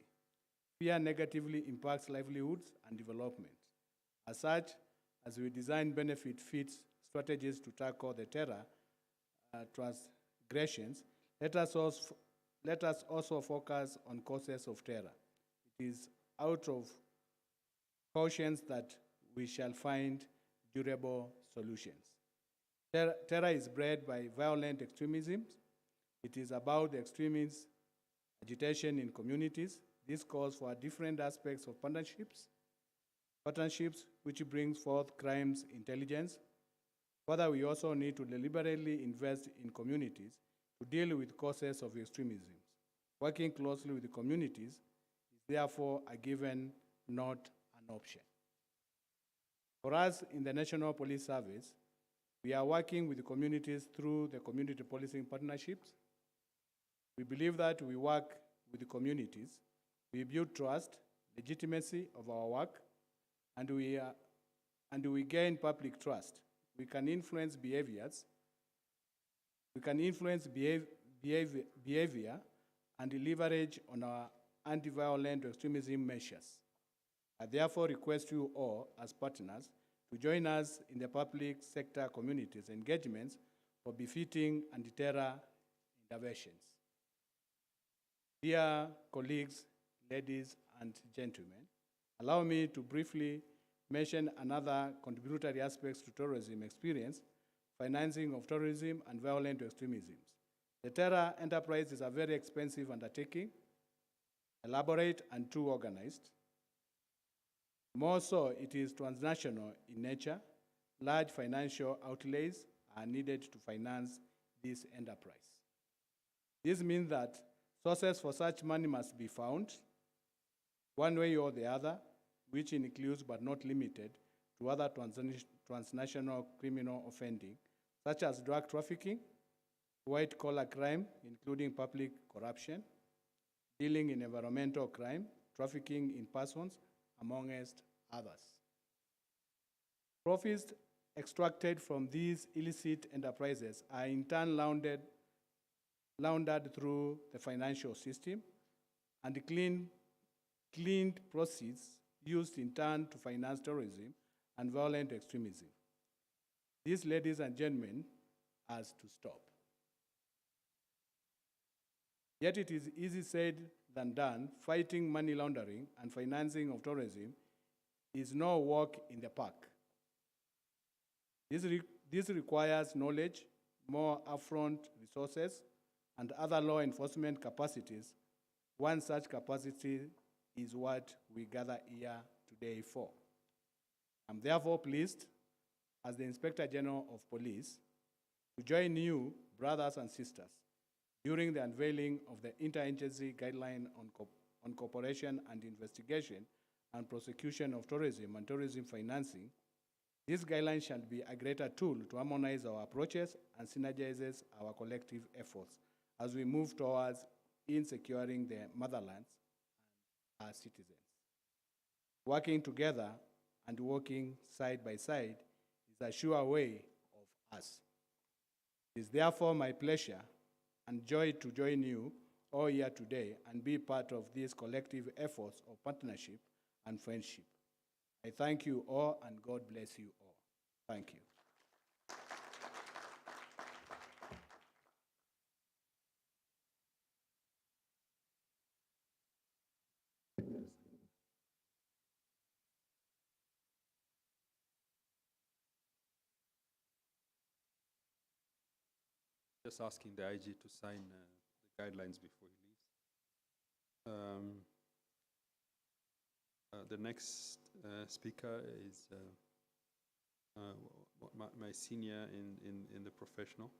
[SPEAKER 11] Fear negatively impacts livelihoods and development. As such, as we design benefit-fit strategies to tackle the terror transgressions, let us also focus on causes of terror. It is out of caution that we shall find durable solutions. Terror is bred by violent extremism. It is about the extremist agitation in communities. This calls for different aspects of partnerships which brings forth crimes intelligence. Further, we also need to deliberately invest in communities to deal with causes of extremism. Working closely with the communities is therefore a given, not an option. For us in the National Police Service, we are working with the communities through the community policing partnerships. We believe that we work with the communities, we build trust, legitimacy of our work, and we gain public trust. We can influence behaviors. We can influence behavior and leverage on our anti-violent extremism measures.
[SPEAKER 12] I therefore request you all, as partners, to join us in the public sector communities engagements for befitting anti-terror interventions. Dear colleagues, ladies and gentlemen, allow me to briefly mention another contributory aspects to terrorism experience, financing of terrorism and violent extremism. The terror enterprise is a very expensive undertaking, elaborate and too organized. More so, it is transnational in nature. Large financial outlays are needed to finance this enterprise. This means that sources for such money must be found, one way or the other, which includes but not limited to other transnational criminal offending, such as drug trafficking, white-collar crime, including public corruption, dealing in environmental crime, trafficking in persons, amongst others. Profits extracted from these illicit enterprises are in turn laundered through the financial system, and cleaned proceeds used in turn to finance terrorism and violent extremism. This, ladies and gentlemen, has to stop. Yet it is easy said than done. Fighting money laundering and financing of terrorism is no walk in the park. This requires knowledge, more upfront resources, and other law enforcement capacities. One such capacity is what we gather here today for. I'm therefore pleased, as the Inspector General of Police, to join you, brothers and sisters, during the unveiling of the Interagency Guideline on Cooperation and Investigation and Prosecution of Terrorism and Terrorism Financing. This guideline shall be a greater tool to harmonize our approaches and synergizes our collective efforts as we move towards securing the motherland and our citizens. Working together and working side by side is a sure way of us. It is therefore my pleasure and joy to join you all here today and be part of these collective efforts of partnership and friendship. I thank you all, and God bless you all. Thank you.
[SPEAKER 10] Just asking the IG to sign the guidelines before he leaves. The next speaker is my senior in the professional,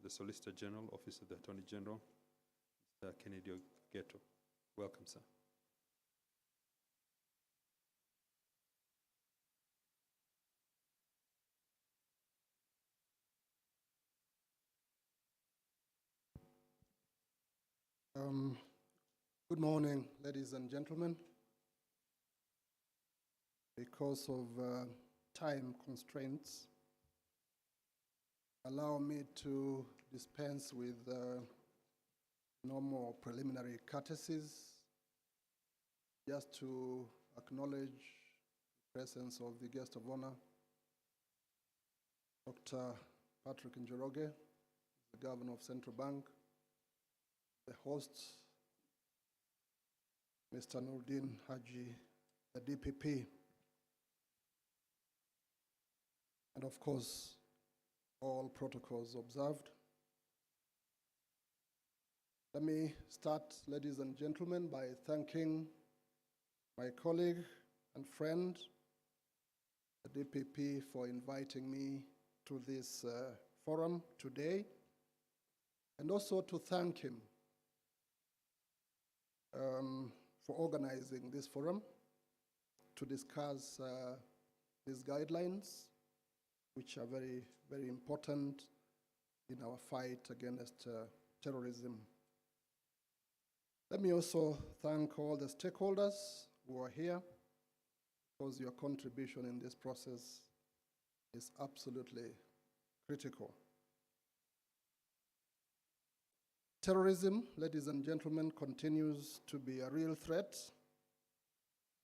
[SPEAKER 10] the Solicitor General, Office of the Attorney General, Mr. Kennedy Ogeto. Welcome, sir.
[SPEAKER 13] Good morning, ladies and gentlemen. Because of time constraints, allow me to dispense with normal preliminary courtesies, just to acknowledge the presence of the guest of honor, Dr. Patrick Njoroge, the Governor of Central Bank, the host, Mr. Nurdin Haji, the DPP, and of course, all protocols observed. Let me start, ladies and gentlemen, by thanking my colleague and friend, the DPP, for inviting me to this forum today, and also to thank him for organizing this forum to discuss these guidelines, which are very, very important in our fight against terrorism. Let me also thank all the stakeholders who are here, because your contribution in this process is absolutely critical. Terrorism, ladies and gentlemen, continues to be a real threat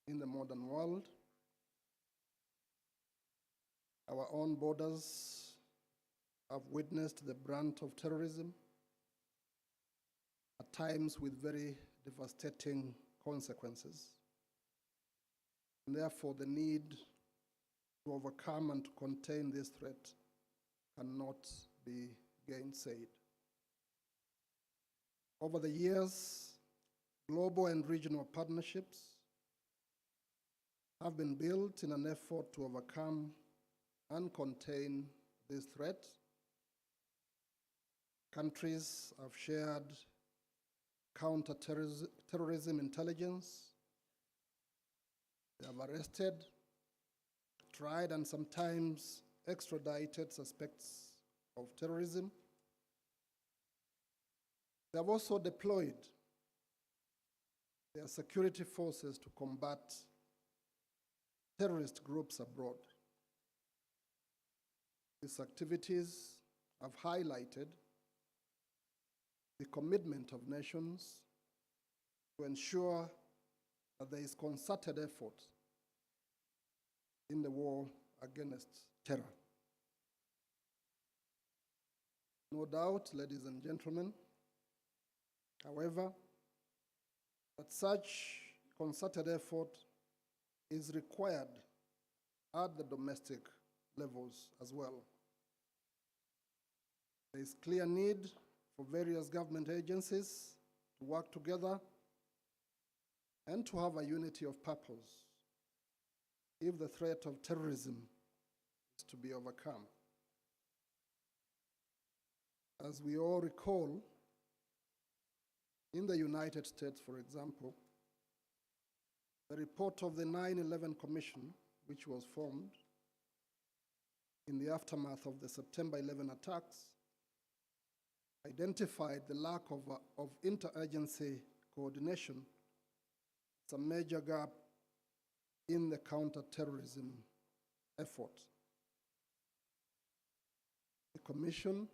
[SPEAKER 13] in the modern world. Our own borders have witnessed the brunt of terrorism, at times with very devastating consequences. And therefore, the need to overcome and to contain this threat cannot be gainsaid. Over the years, global and regional partnerships have been built in an effort to overcome and contain this threat. Countries have shared counter-terrorism intelligence. They have arrested, tried, and sometimes extradited suspects of terrorism. They have also deployed their security forces to combat terrorist groups abroad. These activities have highlighted the commitment of nations to ensure that there is concerted effort in the war against terror. No doubt, ladies and gentlemen, however, that such concerted effort is required at the domestic levels as well. There is clear need for various government agencies to work together and to have a unity of purpose if the threat of terrorism is to be overcome. As we all recall, in the United States, for example, the report of the 9/11 Commission, which was formed in the aftermath of the September 11 attacks, identified the lack of interagency coordination as a major gap in the counter-terrorism effort. The Commission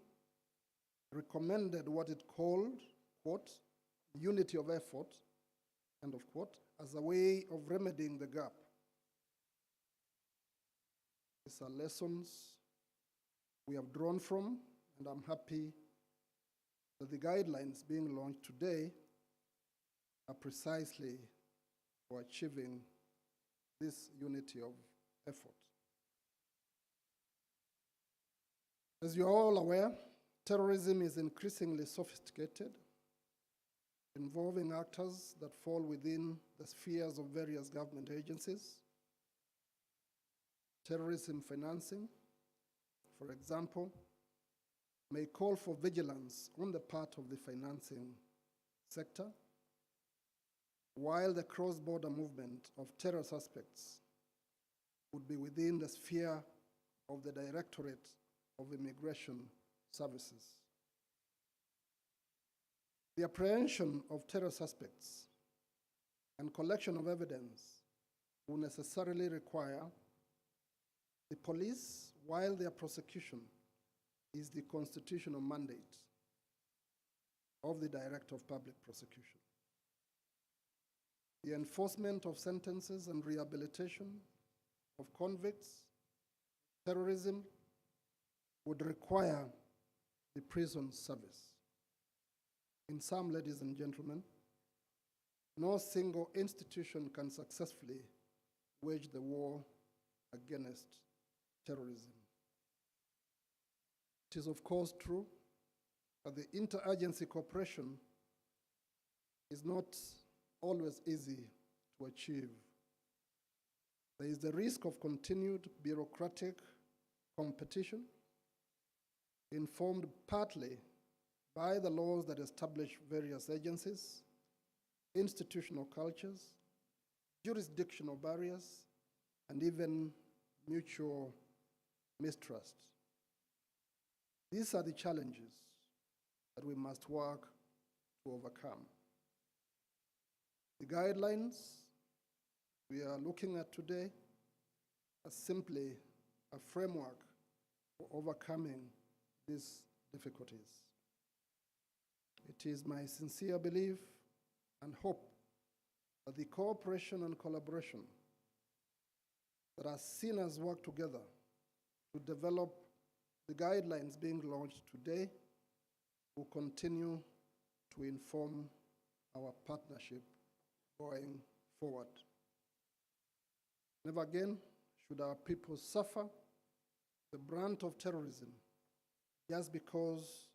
[SPEAKER 13] recommended what it called, quote, unity of effort, end of quote, as a way of remedying the gap. These are lessons we have drawn from, and I'm happy that the guidelines being launched today are precisely for achieving this unity of effort. As you're all aware, terrorism is increasingly sophisticated, involving actors that fall within the spheres of various government agencies. Terrorism financing, for example, may call for vigilance on the part of the financing sector, while the cross-border movement of terror suspects would be within the sphere of the Directorate of Immigration Services. The apprehension of terror suspects and collection of evidence will necessarily require the police, while their prosecution is the constitutional mandate of the Director of Public Prosecution. The enforcement of sentences and rehabilitation of convicts, terrorism, would require the prison service. In sum, ladies and gentlemen, no single institution can successfully wage the war against terrorism. It is, of course, true that the interagency cooperation is not always easy to achieve. There is the risk of continued bureaucratic competition, informed partly by the laws that establish various agencies, institutional cultures, jurisdictional barriers, and even mutual mistrust. These are the challenges that we must work to overcome. The guidelines we are looking at today are simply a framework for overcoming these difficulties. It is my sincere belief and hope that the cooperation and collaboration that has seen us work together to develop the guidelines being launched today will continue to inform our partnership going forward. Never again should our people suffer the brunt of terrorism just because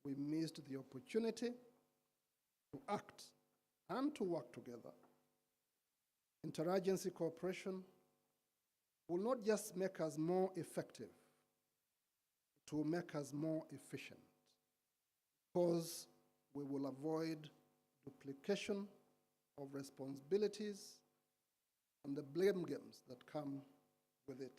[SPEAKER 13] we missed the opportunity to act and to work together. Interagency cooperation will not just make us more effective, it will make us more efficient, because we will avoid duplication of responsibilities and the blame games that come with it.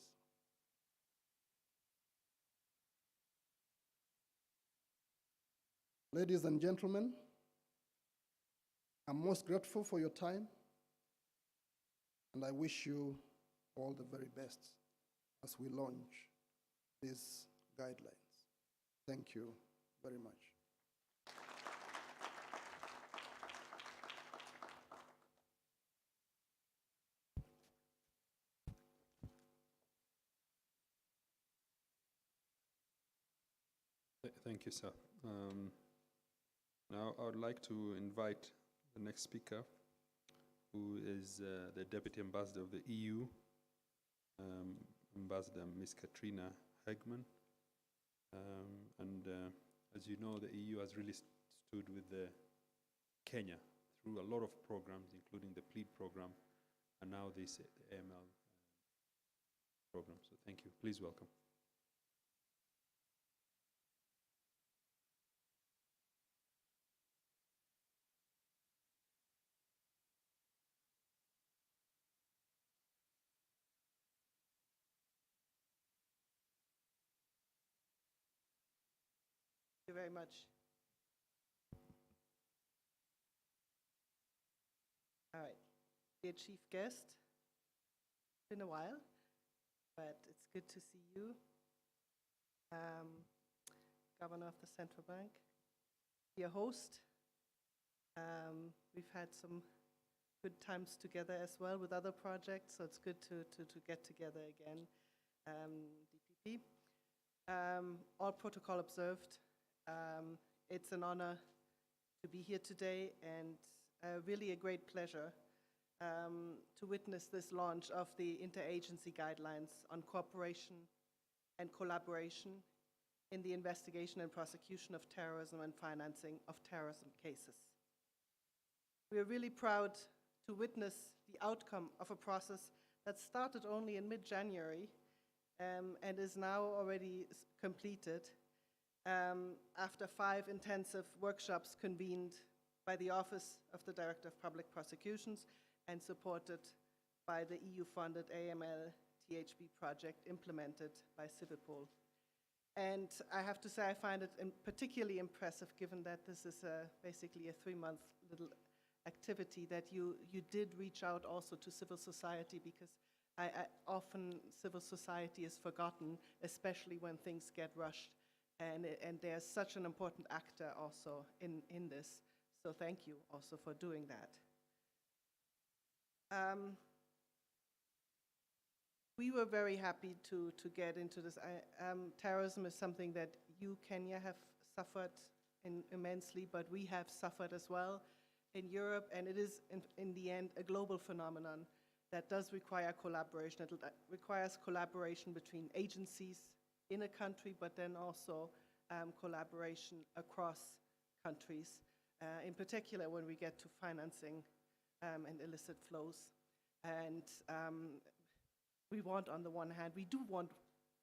[SPEAKER 13] Ladies and gentlemen, I'm most grateful for your time, and I wish you all the very best as we launch these guidelines. Thank you very much.
[SPEAKER 10] Thank you, sir. Now I would like to invite the next speaker, who is the Deputy Ambassador of the EU, Ambassador Ms. Katrina Hegman. As you know, the EU has really stood with Kenya through a lot of programs, including the PLEAD program, and now this AML program. So thank you. Please welcome.
[SPEAKER 14] Thank you very much. All right, dear chief guest, it's been a while, but it's good to see you. Governor of the Central Bank, dear host. We've had some good times together as well with other projects, so it's good to get together again. DPP. All protocol observed. It's an honor to be here today, and really a great pleasure to witness this launch of the interagency guidelines on cooperation and collaboration in the investigation and prosecution of terrorism and financing of terrorism cases. We are really proud to witness the outcome of a process that started only in mid-January and is now already completed after 5 intensive workshops convened by the Office of the Director of Public Prosecutions and supported by the EU-funded AML THB project implemented by CIVIPOL. And I have to say, I find it particularly impressive, given that this is basically a 3-month little activity, that you did reach out also to civil society, because often civil society is forgotten, especially when things get rushed. And there's such an important actor also in this. So thank you also for doing that. We were very happy to get into this. Terrorism is something that you, Kenya, have suffered immensely, but we have suffered as well in Europe, and it is, in the end, a global phenomenon that does require collaboration. It requires collaboration between agencies in a country, but then also collaboration across countries, in particular when we get to financing and illicit flows. And we want, on the one hand, we do want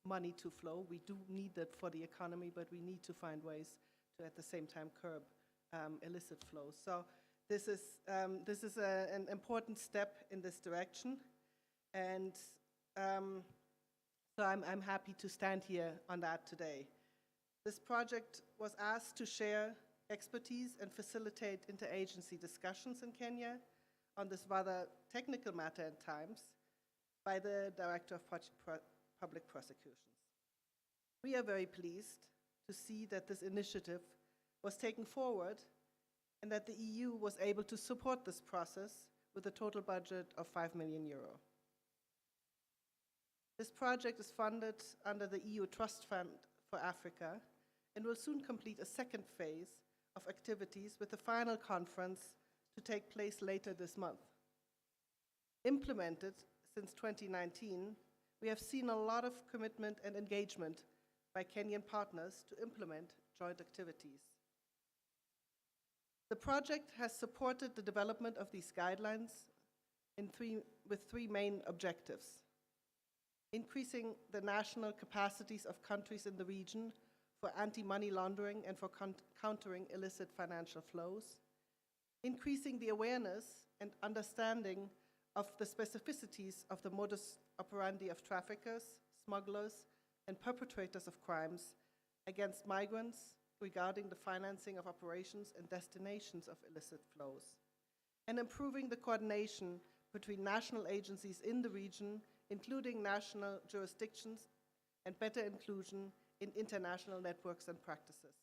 [SPEAKER 14] money to flow. We do need that for the economy, but we need to find ways to, at the same time, curb illicit flows. So this is an important step in this direction. And so I'm happy to stand here on that today. This project was asked to share expertise and facilitate interagency discussions in Kenya on this rather technical matter at times by the Director of Public Prosecutions. We are very pleased to see that this initiative was taken forward and that the EU was able to support this process with a total budget of 5 million euro. This project is funded under the EU Trust Fund for Africa and will soon complete a second phase of activities with the final conference to take place later this month. Implemented since 2019, we have seen a lot of commitment and engagement by Kenyan partners to implement joint activities. The project has supported the development of these guidelines with three main objectives: increasing the national capacities of countries in the region for anti-money laundering and for countering illicit financial flows, increasing the awareness and understanding of the specificities of the modus operandi of traffickers, smugglers, and perpetrators of crimes against migrants regarding the financing of operations and destinations of illicit flows, and improving the coordination between national agencies in the region, including national jurisdictions, and better inclusion in international networks and practices.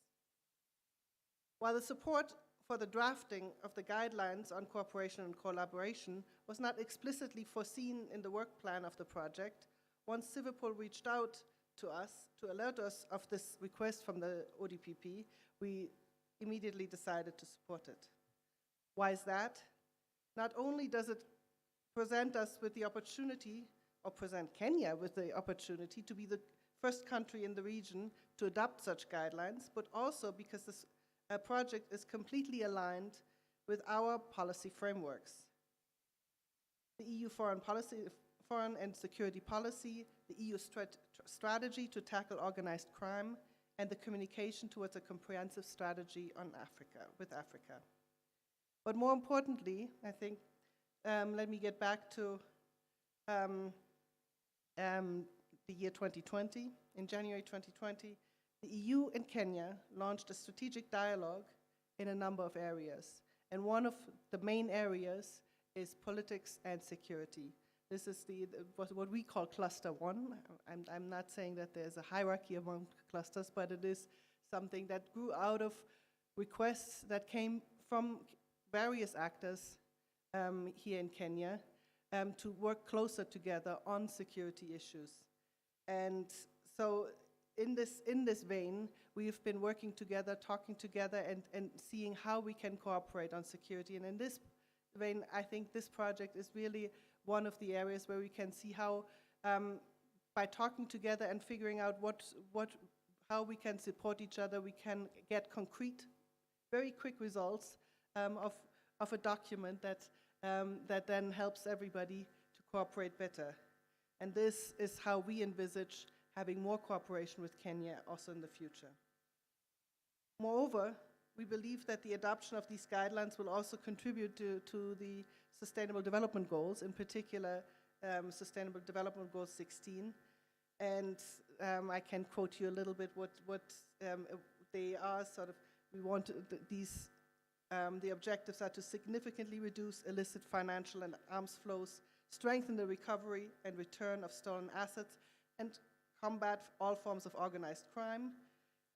[SPEAKER 14] While the support for the drafting of the guidelines on cooperation and collaboration was not explicitly foreseen in the work plan of the project, once Civipol reached out to us to alert us of this request from the ODPP, we immediately decided to support it. Why is that? Not only does it present us with the opportunity, or present Kenya with the opportunity to be the first country in the region to adopt such guidelines, but also because this project is completely aligned with our policy frameworks. The EU foreign and security policy, the EU strategy to tackle organized crime, and the communication towards a comprehensive strategy on with Africa. But more importantly, I think, let me get back to the year 2020. In January 2020, the EU and Kenya launched a strategic dialogue in a number of areas. And one of the main areas is politics and security. This is what we call cluster one. I'm not saying that there's a hierarchy among clusters, but it is something that grew out of requests that came from various actors here in Kenya to work closer together on security issues. And so in this vein, we've been working together, talking together, and seeing how we can cooperate on security. And in this vein, I think this project is really one of the areas where we can see how, by talking together and figuring out how we can support each other, we can get concrete, very quick results of a document that then helps everybody to cooperate better. And this is how we envisage having more cooperation with Kenya also in the future. Moreover, we believe that the adoption of these guidelines will also contribute to the Sustainable Development Goals, in particular Sustainable Development Goal 16. And I can quote you a little bit what they are. Sort of, we want these. The objectives are to significantly reduce illicit financial and arms flows, strengthen the recovery and return of stolen assets, and combat all forms of organized crime,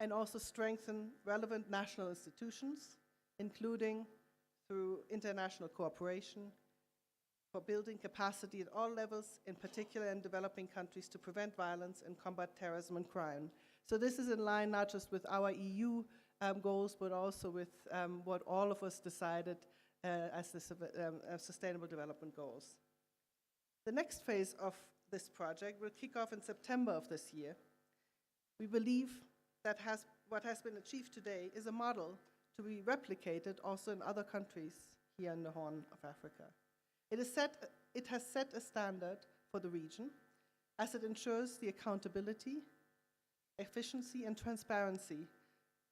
[SPEAKER 14] and also strengthen relevant national institutions, including through international cooperation, for building capacity at all levels, in particular in developing countries, to prevent violence and combat terrorism and crime. So this is in line not just with our EU goals, but also with what all of us decided as the Sustainable Development Goals. The next phase of this project will kick off in September of this year. We believe that what has been achieved today is a model to be replicated also in other countries here in the Horn of Africa. It has set a standard for the region as it ensures the accountability, efficiency, and transparency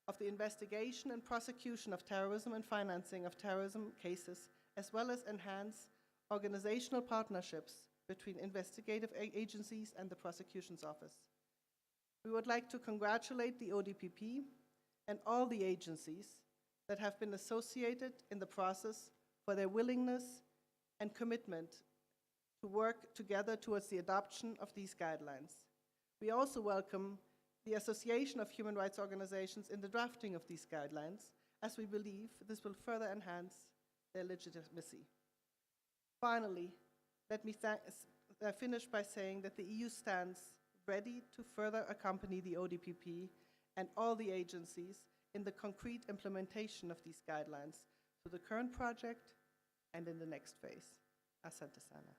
[SPEAKER 14] of the investigation and prosecution of terrorism and financing of terrorism cases, as well as enhance organizational partnerships between investigative agencies and the prosecution's office. We would like to congratulate the ODPP and all the agencies that have been associated in the process for their willingness and commitment to work together towards the adoption of these guidelines. We also welcome the Association of Human Rights Organizations in the drafting of these guidelines, as we believe this will further enhance their legitimacy. Finally, let me finish by saying that the EU stands ready to further accompany the ODPP and all the agencies in the concrete implementation of these guidelines for the current project and in the next phase. Asante sana.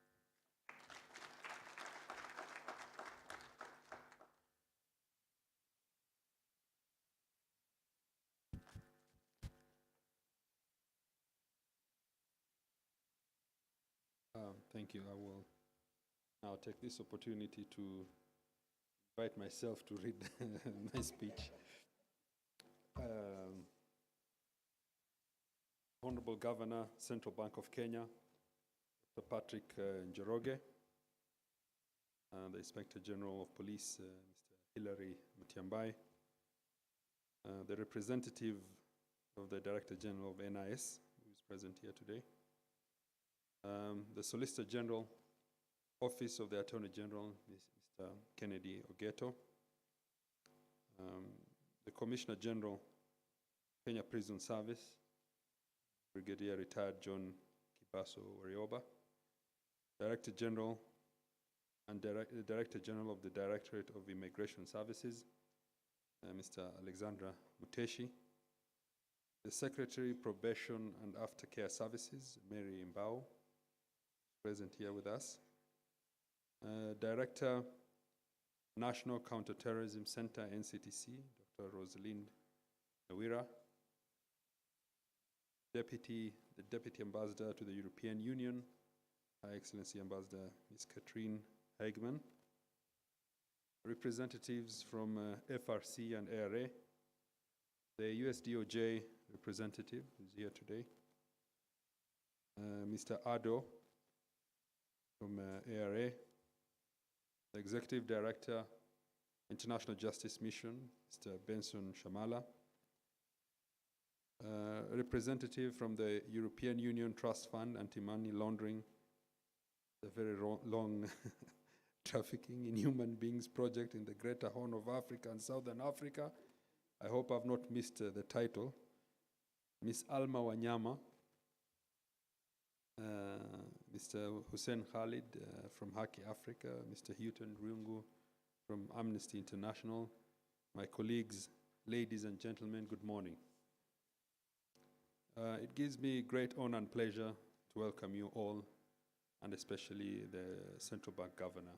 [SPEAKER 10] Thank you. I will now take this opportunity to invite myself to read my speech. Honorable Governor, Central Bank of Kenya, Dr. Patrick Njoroge, the Inspector General of Police, Mr. Hilary Mutiambai, the representative of the Director General of NIS, who is present here today, the Solicitor General, Office of the Attorney General, Mr. Kennedy Ogeto, the Commissioner General, Kenya Prison Service, Brigadier Retired John Kibaso Warioba, Director General and Director General of the Directorate of Immigration Services, Mr. Alexandra Muteshi, the Secretary, Probation and Aftercare Services, Mary Mbao, present here with us, Director, National Counter-terrorism Center, NCTC, Dr. Rosalind Nawira, the Deputy Ambassador to the European Union, Her Excellency Ambassador Ms. Katrine Hageman, representatives from FRC and ARA, the US DOJ representative who's here today, Mr. Ado from ARA, the Executive Director, International Justice Mission, Mr. Benson Shamala, a representative from the European Union Trust Fund Anti-Money Laundering, the very long Trafficking in Human Beings project in the Greater Horn of Africa and Southern Africa. I hope I've not missed the title. Ms. Alma Wanyama, Mr. Hussein Khalid from Haki Africa, Mr. Houghton Rungu from Amnesty International, my colleagues, ladies and gentlemen, good morning. It gives me great honor and pleasure to welcome you all, and especially the Central Bank Governor,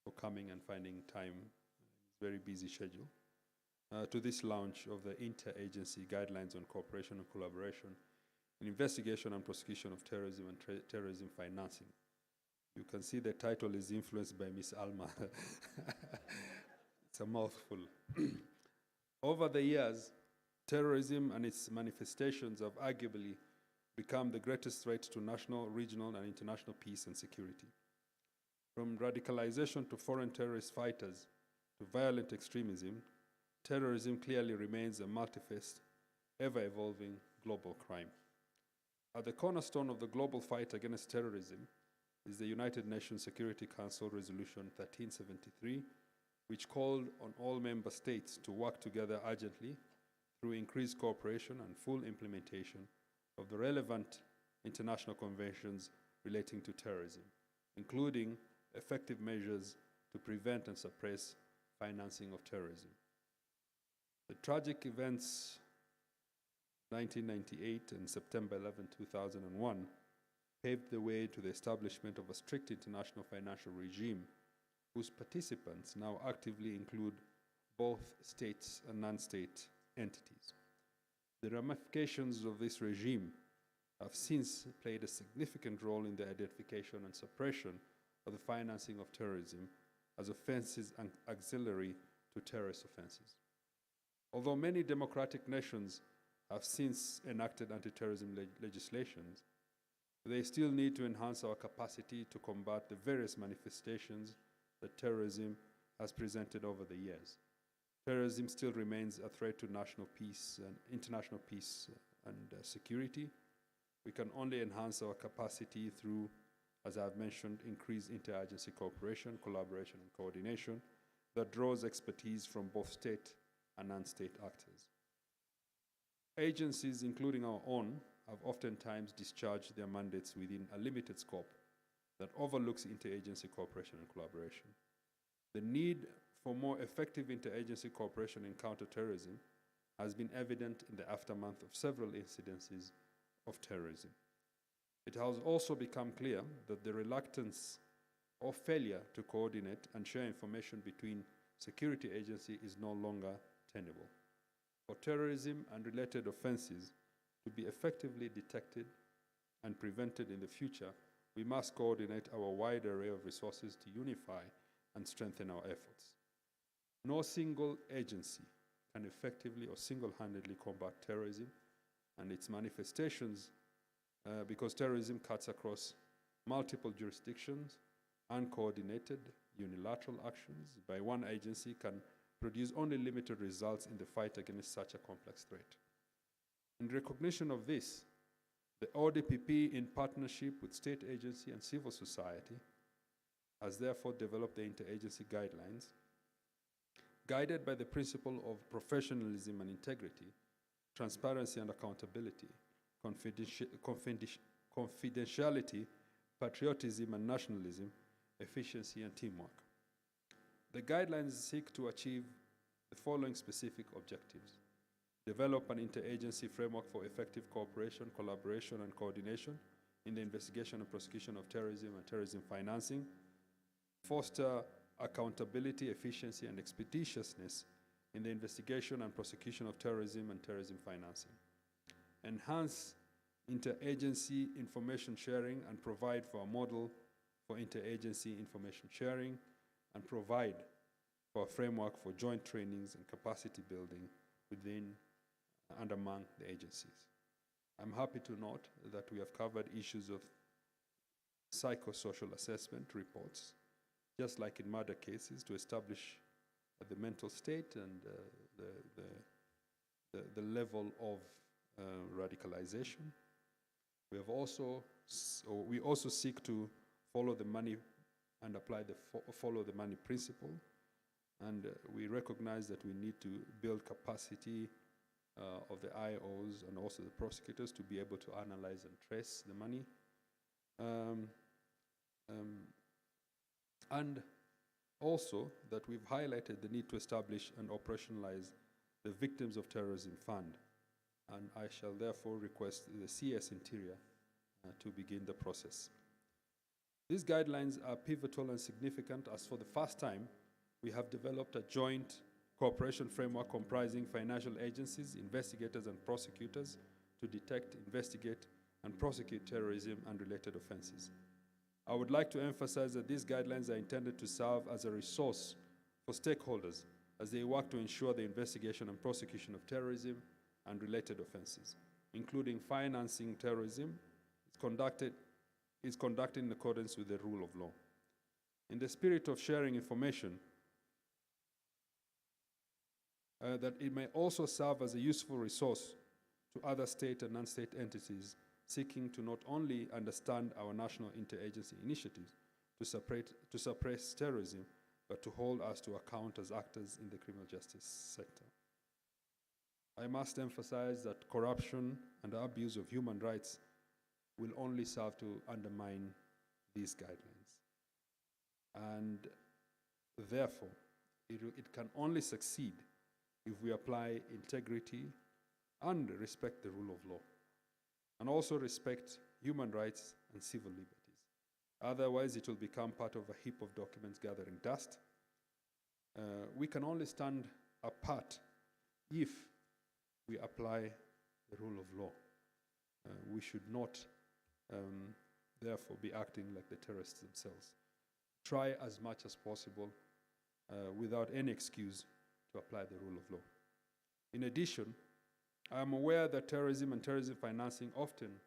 [SPEAKER 10] for coming and finding time in his very busy schedule to this launch of the Interagency Guidelines on Cooperation and Collaboration in Investigation and Prosecution of Terrorism and Terrorism Financing. You can see the title is influenced by Ms. Alma. It's a mouthful. Over the years, terrorism and its manifestations have arguably become the greatest threat to national, regional, and international peace and security. From radicalization to foreign terrorist fighters to violent extremism, terrorism clearly remains a multi-faced, ever-evolving global crime. At the cornerstone of the global fight against terrorism is the United Nations Security Council Resolution 1373, which called on all member states to work together urgently through increased cooperation and full implementation of the relevant international conventions relating to terrorism, including effective measures to prevent and suppress financing of terrorism. The tragic events 1998 and September 11, 2001 paved the way to the establishment of a strict international financial regime whose participants now actively include both states and non-state entities. The ramifications of this regime have since played a significant role in the identification and suppression of the financing of terrorism as offenses and auxiliary to terrorist offenses. Although many democratic nations have since enacted anti-terrorism legislations, they still need to enhance our capacity to combat the various manifestations that terrorism has presented over the years. Terrorism still remains a threat to national peace and international peace and security. We can only enhance our capacity through, as I've mentioned, increased interagency cooperation, collaboration, and coordination that draws expertise from both state and non-state actors. Agencies, including our own, have oftentimes discharged their mandates within a limited scope that overlooks interagency cooperation and collaboration. The need for more effective interagency cooperation in counterterrorism has been evident in the aftermath of several incidences of terrorism. It has also become clear that the reluctance or failure to coordinate and share information between security agencies is no longer tenable. For terrorism and related offenses to be effectively detected and prevented in the future, we must coordinate our wide array of resources to unify and strengthen our efforts. No single agency can effectively or single-handedly combat terrorism and its manifestations because terrorism cuts across multiple jurisdictions. Uncoordinated unilateral actions by one agency can produce only limited results in the fight against such a complex threat. In recognition of this, the ODPP, in partnership with state agency and civil society, has therefore developed the interagency guidelines, guided by the principle of professionalism and integrity, transparency and accountability, confidentiality, patriotism and nationalism, efficiency and teamwork. The guidelines seek to achieve the following specific objectives: develop an interagency framework for effective cooperation, collaboration, and coordination in the investigation and prosecution of terrorism and terrorism financing, foster accountability, efficiency, and expeditiousness in the investigation and prosecution of terrorism and terrorism financing, enhance interagency information sharing and provide for a model for interagency information sharing, and provide for a framework for joint trainings and capacity building within and among the agencies. I'm happy to note that we have covered issues of psychosocial assessment reports, just like in murder cases, to establish the mental state and the level of radicalization. We also seek to follow the money and apply the follow the money principle, and we recognize that we need to build capacity of the IOs and also the prosecutors to be able to analyze and trace the money. And also that we've highlighted the need to establish and operationalize the Victims of Terrorism Fund, and I shall therefore request the CS Interior to begin the process. These guidelines are pivotal and significant as for the first time, we have developed a joint cooperation framework comprising financial agencies, investigators, and prosecutors to detect, investigate, and prosecute terrorism and related offenses. I would like to emphasize that these guidelines are intended to serve as a resource for stakeholders as they work to ensure the investigation and prosecution of terrorism and related offenses, including financing terrorism, is conducted in accordance with the rule of law. In the spirit of sharing information, that it may also serve as a useful resource to other state and non-state entities seeking to not only understand our national interagency initiatives to suppress terrorism, but to hold us to account as actors in the criminal justice sector. I must emphasize that corruption and abuse of human rights will only serve to undermine these guidelines. And therefore, it can only succeed if we apply integrity and respect the rule of law, and also respect human rights and civil liberties. Otherwise, it will become part of a heap of documents gathering dust. We can only stand apart if we apply the rule of law. We should not, therefore, be acting like the terrorists themselves. Try as much as possible, without any excuse, to apply the rule of law. In addition, I am aware that terrorism and terrorism financing often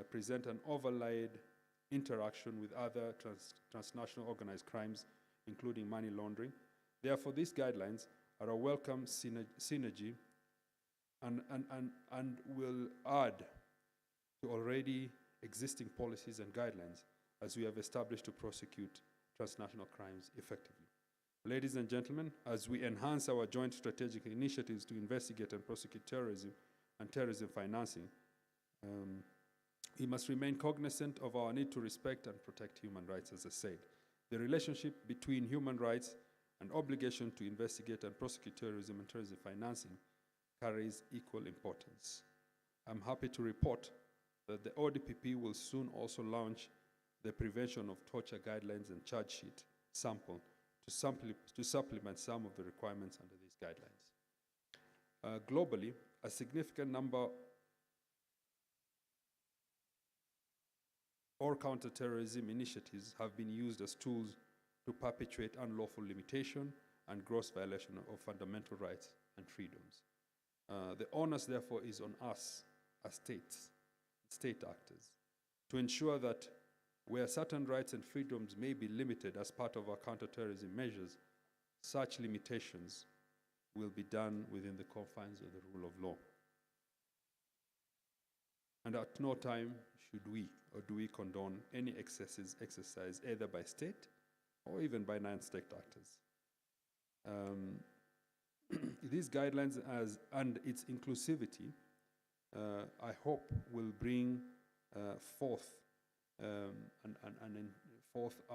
[SPEAKER 10] present an overlaid interaction with other transnational organized crimes, including money laundering. Therefore, these guidelines are a welcome synergy and will add to already existing policies and guidelines as we have established to prosecute transnational crimes effectively. Ladies and gentlemen, as we enhance our joint strategic initiatives to investigate and prosecute terrorism and terrorism financing, We must remain cognizant of our need to respect and protect human rights, as I said. The relationship between human rights and obligation to investigate and prosecute terrorism and terrorism financing carries equal importance. I'm happy to report that the ODPP will soon also launch the prevention of torture guidelines and charge sheet sample to supplement some of the requirements under these guidelines. Globally, a significant number or counter-terrorism initiatives have been used as tools to perpetuate unlawful limitation and gross violation of fundamental rights and freedoms. The onus, therefore, is on us as state actors, to ensure that where certain rights and freedoms may be limited as part of our counter-terrorism measures, such limitations will be done within the confines of the rule of law. And at no time should we or do we condone any excesses exercised either by state or even by non-state actors. These guidelines and its inclusivity, I hope, will bring forth a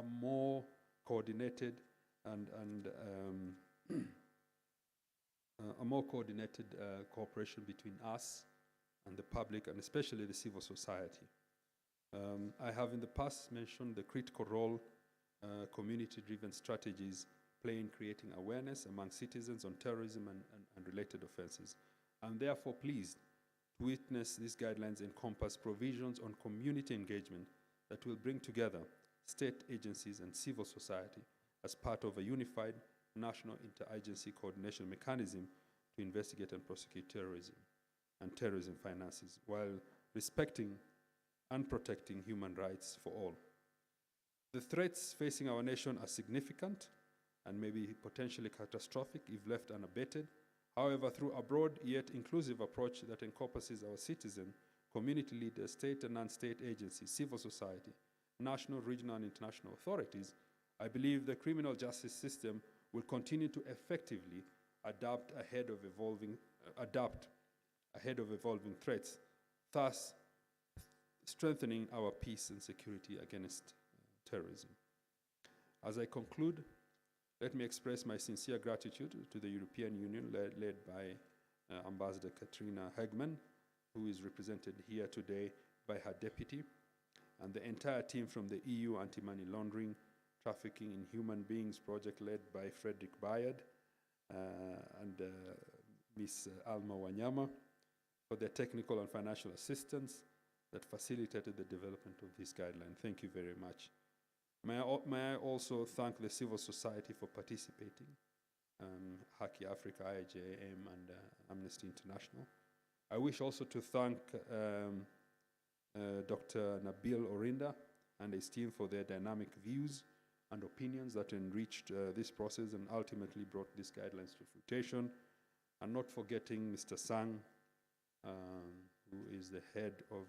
[SPEAKER 10] more coordinated and a more coordinated cooperation between us and the public, and especially the civil society. I have in the past mentioned the critical role community-driven strategies play in creating awareness among citizens on terrorism and related offenses. I'm therefore pleased to witness these guidelines encompass provisions on community engagement that will bring together state agencies and civil society as part of a unified national interagency coordination mechanism to investigate and prosecute terrorism and terrorism finances, while respecting and protecting human rights for all. The threats facing our nation are significant and may be potentially catastrophic if left unabated. However, through a broad yet inclusive approach that encompasses our citizens, community leaders, state and non-state agencies, civil society, national, regional, and international authorities, I believe the criminal justice system will continue to effectively adapt ahead of evolving threats, thus strengthening our peace and security against terrorism. As I conclude, let me express my sincere gratitude to the European Union, led by Ambassador Katrina Hegman, who is represented here today by her deputy, and the entire team from the EU Anti-Money Laundering, Trafficking in Human Beings project led by Frederick Bayard and Ms. Alma Wanyama for their technical and financial assistance that facilitated the development of this guideline. Thank you very much. May I also thank the civil society for participating, Haki Africa, IJM, and Amnesty International. I wish also to thank Dr. Nabil Orinda and his team for their dynamic views and opinions that enriched this process and ultimately brought these guidelines to fruition. And not forgetting Mr. Sang, who is the head of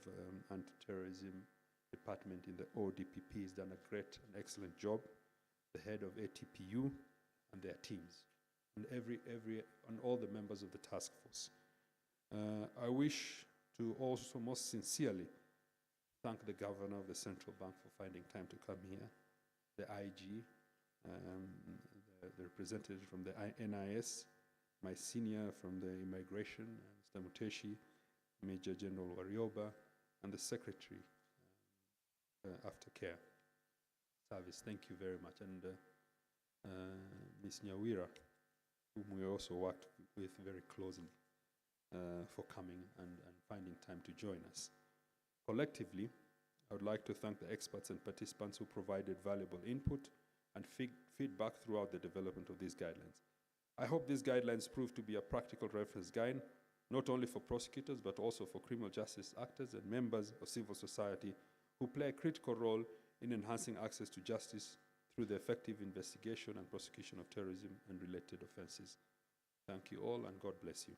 [SPEAKER 10] anti-terrorism department in the ODPP. He's done a great and excellent job. The head of ATPU and their teams, and and all the members of the task force. I wish to also most sincerely thank the governor of the central bank for finding time to come here, the IG, the representative from the NIS, my senior from the immigration, Mr. Muteshi, Major General Warioba, and the secretary, Aftercare Service. Thank you very much. And Ms. Nyawira, whom we also worked with very closely, for coming and finding time to join us. Collectively, I would like to thank the experts and participants who provided valuable input and feedback throughout the development of these guidelines. I hope these guidelines prove to be a practical reference guide, not only for prosecutors, but also for criminal justice actors and members of civil society who play a critical role in enhancing access to justice through the effective investigation and prosecution of terrorism and related offenses. Thank you all, and God bless you.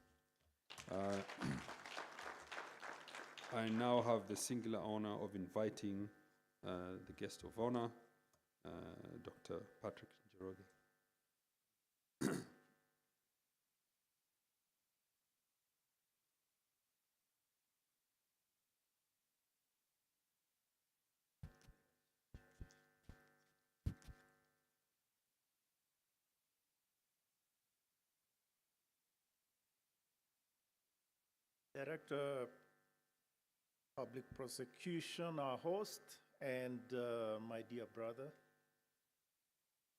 [SPEAKER 10] I now have the singular honor of inviting the guest of honor, Dr. Patrick Njoroge.
[SPEAKER 15] Director, Public Prosecution, our host, and my dear brother.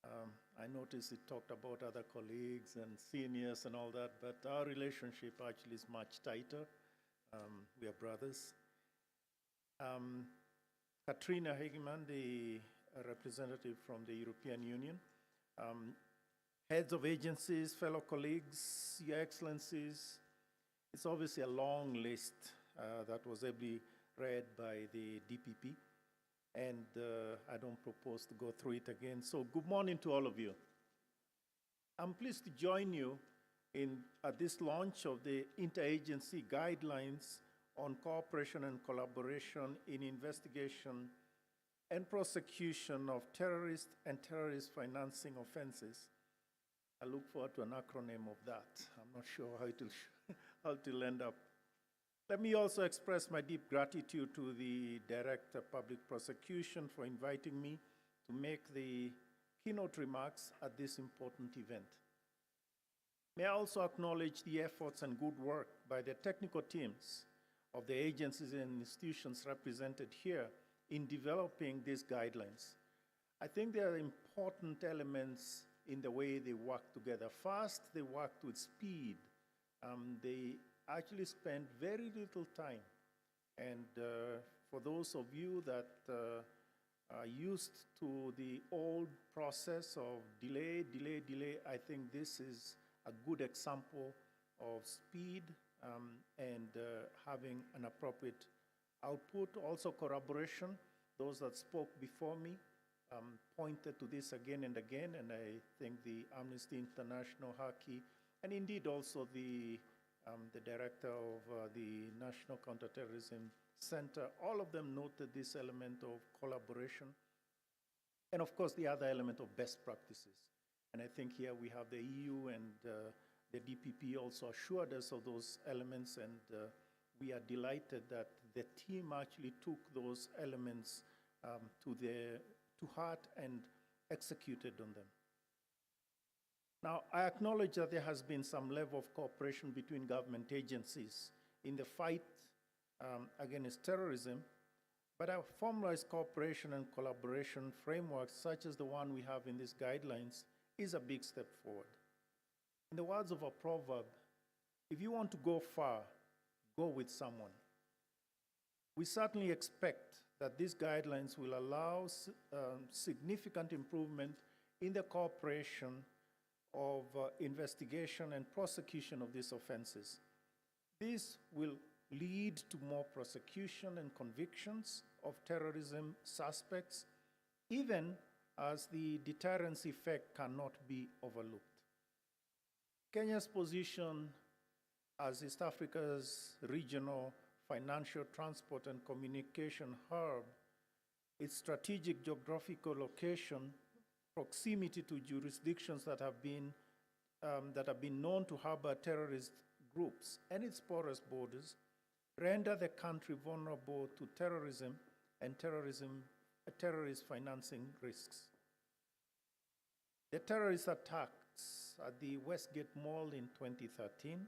[SPEAKER 15] I noticed it talked about other colleagues and seniors and all that, but our relationship actually is much tighter. We are brothers. Katrina Hegeman, the representative from the European Union, heads of agencies, fellow colleagues, Your Excellencies. It's obviously a long list that was ably read by the DPP, and I don't propose to go through it again. So good morning to all of you. I'm pleased to join you at this launch of the Interagency Guidelines on Cooperation and Collaboration in Investigation and Prosecution of Terrorist and Terrorist Financing Offenses. I look forward to an acronym of that. I'm not sure how it will end up. Let me also express my deep gratitude to the Director of Public Prosecution for inviting me to make the keynote remarks at this important event. May I also acknowledge the efforts and good work by the technical teams of the agencies and institutions represented here in developing these guidelines. I think there are important elements in the way they work together. First, they worked with speed. They actually spent very little time. And for those of you that are used to the old process of delay, I think this is a good example of speed and having an appropriate output. Also corroboration. Those that spoke before me pointed to this again and again, and I think the Amnesty International, Haki, and indeed also the director of the National Counter-terrorism Center, all of them noted this element of collaboration, and of course the other element of best practices. And I think here we have the EU and the DPP also assured us of those elements, and we are delighted that the team actually took those elements to heart and executed on them. Now, I acknowledge that there has been some level of cooperation between government agencies in the fight against terrorism, but a formalized cooperation and collaboration framework such as the one we have in these guidelines is a big step forward. In the words of a proverb, if you want to go far, go with someone. We certainly expect that these guidelines will allow significant improvement in the cooperation of investigation and prosecution of these offenses. This will lead to more prosecution and convictions of terrorism suspects, even as the deterrence effect cannot be overlooked. Kenya's position as East Africa's regional financial, transport, and communication hub, its strategic geographical location, proximity to jurisdictions that have been known to harbor terrorist groups, and its porous borders render the country vulnerable to terrorism and terrorist financing risks. The terrorist attacks at the Westgate Mall in 2013,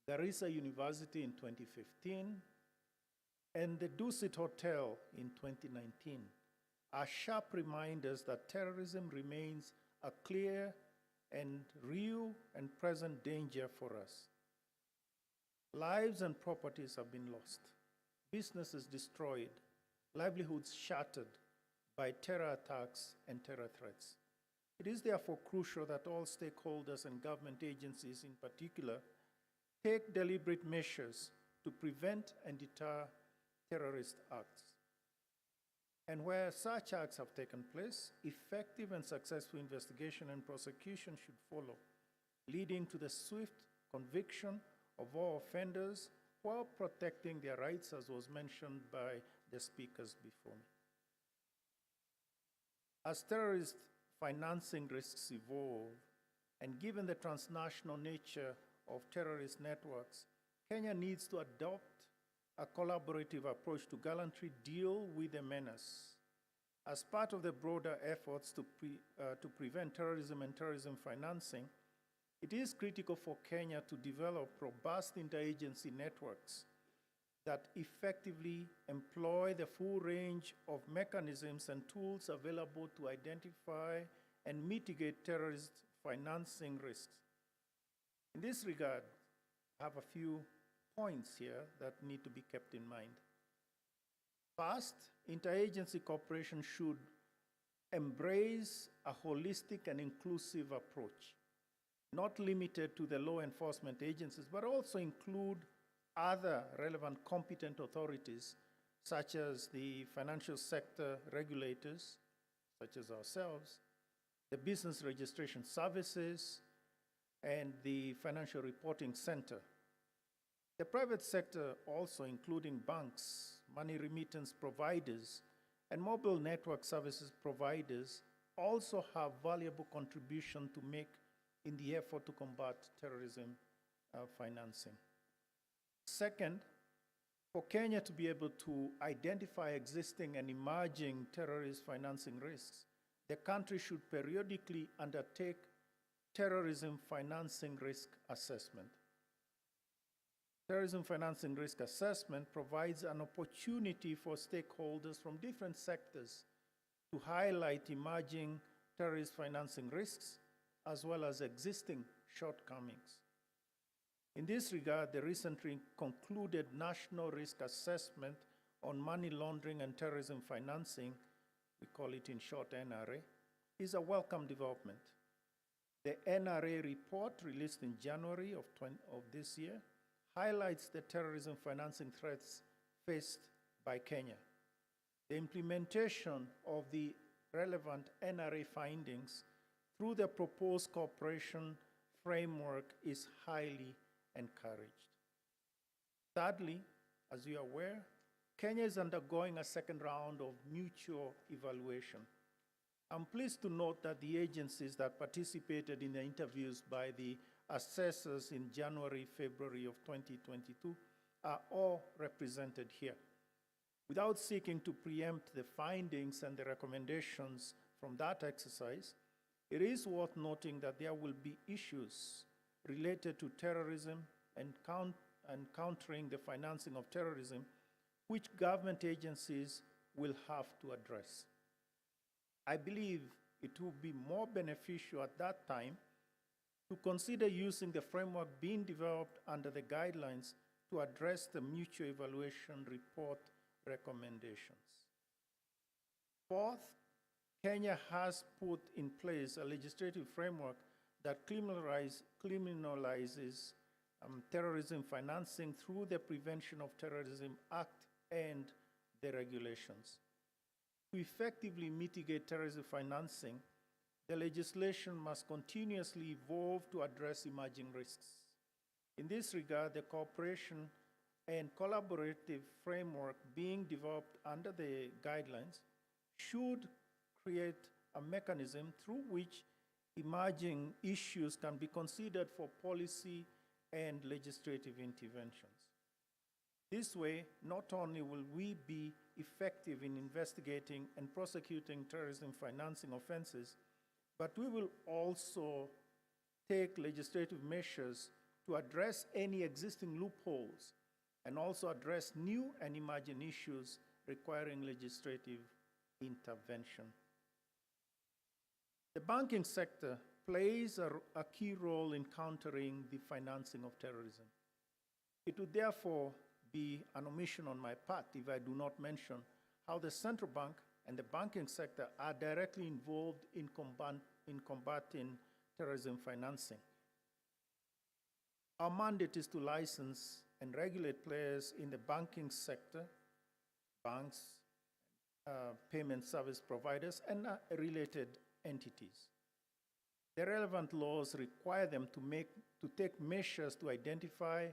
[SPEAKER 15] Garissa University in 2015, and the Dusit Hotel in 2019 are sharp reminders that terrorism remains a clear and real and present danger for us. Lives and properties have been lost, businesses destroyed, livelihoods shattered by terror attacks and terror threats. It is therefore crucial that all stakeholders and government agencies in particular take deliberate measures to prevent and deter terrorist acts. And where such acts have taken place, effective and successful investigation and prosecution should follow, leading to the swift conviction of all offenders while protecting their rights, as was mentioned by the speakers before me. As terrorist financing risks evolve, and given the transnational nature of terrorist networks, Kenya needs to adopt a collaborative approach to gallantly deal with the menace. As part of the broader efforts to prevent terrorism and terrorism financing, it is critical for Kenya to develop robust interagency networks that effectively employ the full range of mechanisms and tools available to identify and mitigate terrorist financing risks. In this regard, I have a few points here that need to be kept in mind. First, interagency cooperation should embrace a holistic and inclusive approach, not limited to the law enforcement agencies, but also include other relevant competent authorities, such as the financial sector regulators, such as ourselves, the business registration services, and the financial reporting center. The private sector also, including banks, money remittance providers, and mobile network services providers, also have valuable contribution to make in the effort to combat terrorism financing. Second, for Kenya to be able to identify existing and emerging terrorist financing risks, the country should periodically undertake terrorism financing risk assessment. Terrorism financing risk assessment provides an opportunity for stakeholders from different sectors to highlight emerging terrorist financing risks as well as existing shortcomings. In this regard, the recently concluded National Risk Assessment on Money Laundering and Terrorism Financing, we call it in short NRA, is a welcome development. The NRA report released in January of this year highlights the terrorism financing threats faced by Kenya. The implementation of the relevant NRA findings through the proposed cooperation framework is highly encouraged. Thirdly, as you are aware, Kenya is undergoing a second round of mutual evaluation. I'm pleased to note that the agencies that participated in the interviews by the assessors in January, February of 2022 are all represented here. Without seeking to preempt the findings and the recommendations from that exercise, it is worth noting that there will be issues related to terrorism and countering the financing of terrorism, which government agencies will have to address. I believe it will be more beneficial at that time to consider using the framework being developed under the guidelines to address the mutual evaluation report recommendations. Fourth, Kenya has put in place a legislative framework that criminalizes terrorism financing through the Prevention of Terrorism Act and the regulations. To effectively mitigate terrorism financing, the legislation must continuously evolve to address emerging risks. In this regard, the cooperation and collaborative framework being developed under the guidelines should create a mechanism through which emerging issues can be considered for policy and legislative interventions. This way, not only will we be effective in investigating and prosecuting terrorism financing offenses, but we will also take legislative measures to address any existing loopholes and also address new and emerging issues requiring legislative intervention. The banking sector plays a key role in countering the financing of terrorism. It would therefore be an omission on my part if I do not mention how the central bank and the banking sector are directly involved in combating terrorism financing. Our mandate is to license and regulate players in the banking sector, banks, payment service providers, and related entities. The relevant laws require them to take measures to identify,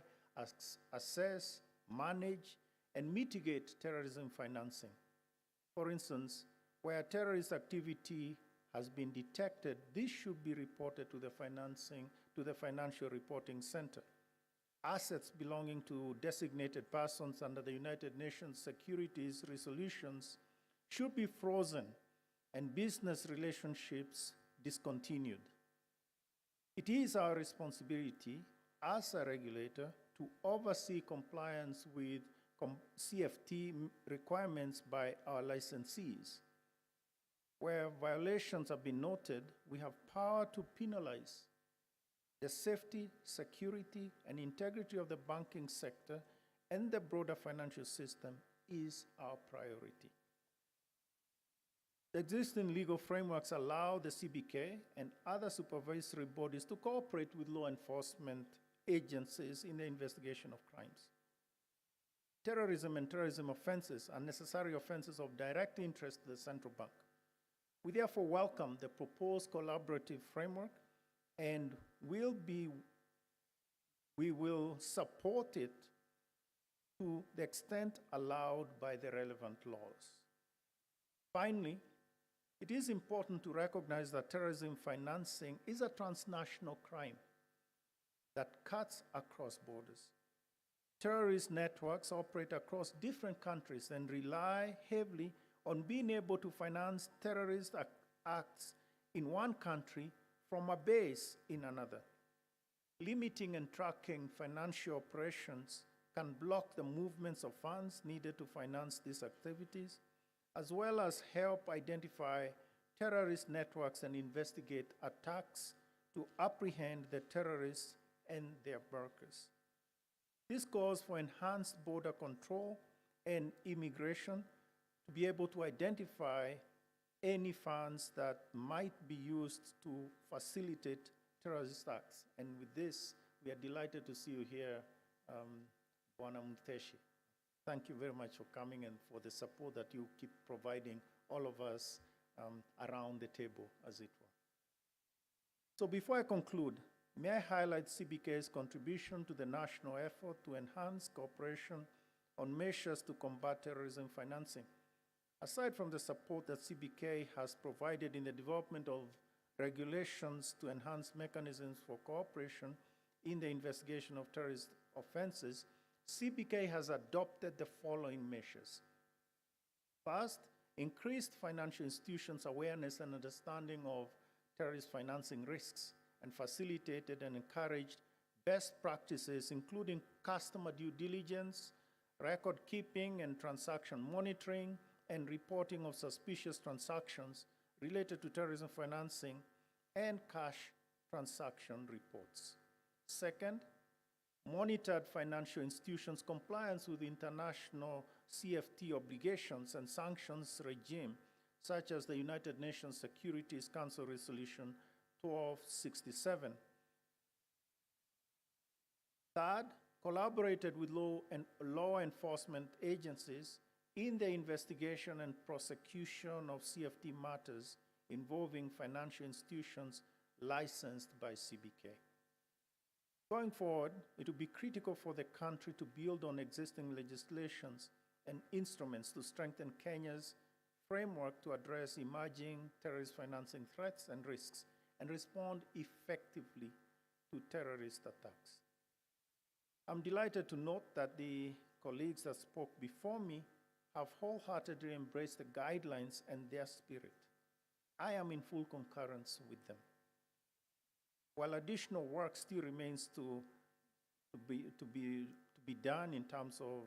[SPEAKER 15] assess, manage, and mitigate terrorism financing. For instance, where terrorist activity has been detected, this should be reported to the Financial Reporting Center. Assets belonging to designated persons under the United Nations Securities Resolutions should be frozen and business relationships discontinued. It is our responsibility as a regulator to oversee compliance with CFT requirements by our licensees. Where violations have been noted, we have power to penalize. The safety, security, and integrity of the banking sector and the broader financial system is our priority. The existing legal frameworks allow the CBK and other supervisory bodies to cooperate with law enforcement agencies in the investigation of crimes. Terrorism and terrorism offenses are necessary offenses of direct interest to the central bank. We therefore welcome the proposed collaborative framework and we will support it to the extent allowed by the relevant laws. Finally, it is important to recognize that terrorism financing is a transnational crime that cuts across borders. Terrorist networks operate across different countries and rely heavily on being able to finance terrorist acts in one country from a base in another. Limiting and tracking financial operations can block the movements of funds needed to finance these activities, as well as help identify terrorist networks and investigate attacks to apprehend the terrorists and their workers. This calls for enhanced border control and immigration to be able to identify any funds that might be used to facilitate terrorist acts. And with this, we are delighted to see you here, Bwana Mteshi. Thank you very much for coming and for the support that you keep providing all of us around the table, as it were. So before I conclude, may I highlight CBK's contribution to the national effort to enhance cooperation on measures to combat terrorism financing. Aside from the support that CBK has provided in the development of regulations to enhance mechanisms for cooperation in the investigation of terrorist offenses, CBK has adopted the following measures. First, increased financial institutions' awareness and understanding of terrorist financing risks, and facilitated and encouraged best practices, including customer due diligence, record keeping and transaction monitoring, and reporting of suspicious transactions related to terrorism financing, and cash transaction reports. Second, monitored financial institutions' compliance with international CFT obligations and sanctions regime, such as the United Nations Security Council Resolution 1267. Third, collaborated with law enforcement agencies in the investigation and prosecution of CFT matters involving financial institutions licensed by CBK. Going forward, it will be critical for the country to build on existing legislations and instruments to strengthen Kenya's framework to address emerging terrorist financing threats and risks and respond effectively to terrorist attacks. I'm delighted to note that the colleagues that spoke before me have wholeheartedly embraced the guidelines and their spirit. I am in full concurrence with them. While additional work still remains to be done in terms of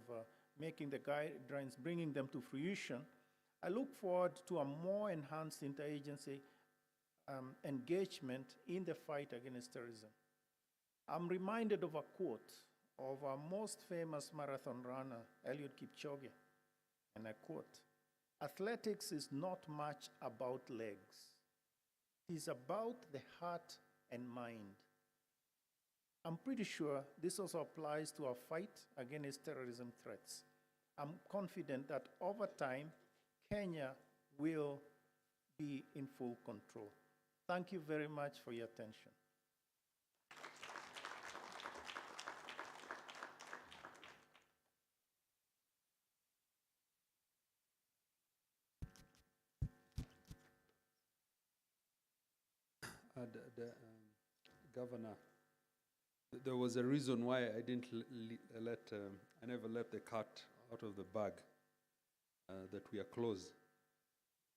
[SPEAKER 15] making the guidelines, bringing them to fruition, I look forward to a more enhanced interagency engagement in the fight against terrorism. I'm reminded of a quote of our most famous marathon runner, Eliud Kipchoge, and I quote, "Athletics is not much about legs. It is about the heart and mind." I'm pretty sure this also applies to our fight against terrorism threats. I'm confident that over time, Kenya will be in full control. Thank you very much for your attention.
[SPEAKER 10] Governor, there was a reason why I didn't I never let the cat out of the bag, that we are close.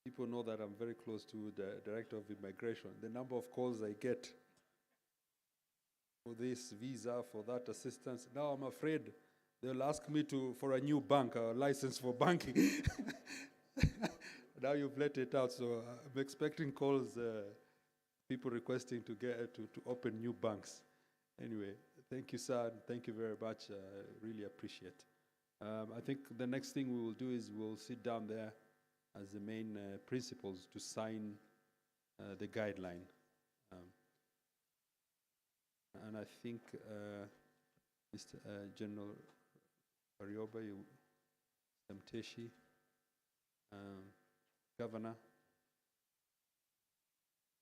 [SPEAKER 10] People know that I'm very close to the Director of Immigration. The number of calls I get for this visa, for that assistance. Now I'm afraid they'll ask me for a new bank, a license for banking. Now you've let it out, so I'm expecting calls, people requesting to get to open new banks. Anyway, thank you, sir. Thank you very much. Really appreciate. I think the next thing we will do is we'll sit down there as the main principals to sign the guideline. And I think Mr. General Warioba, Mteshi, Governor,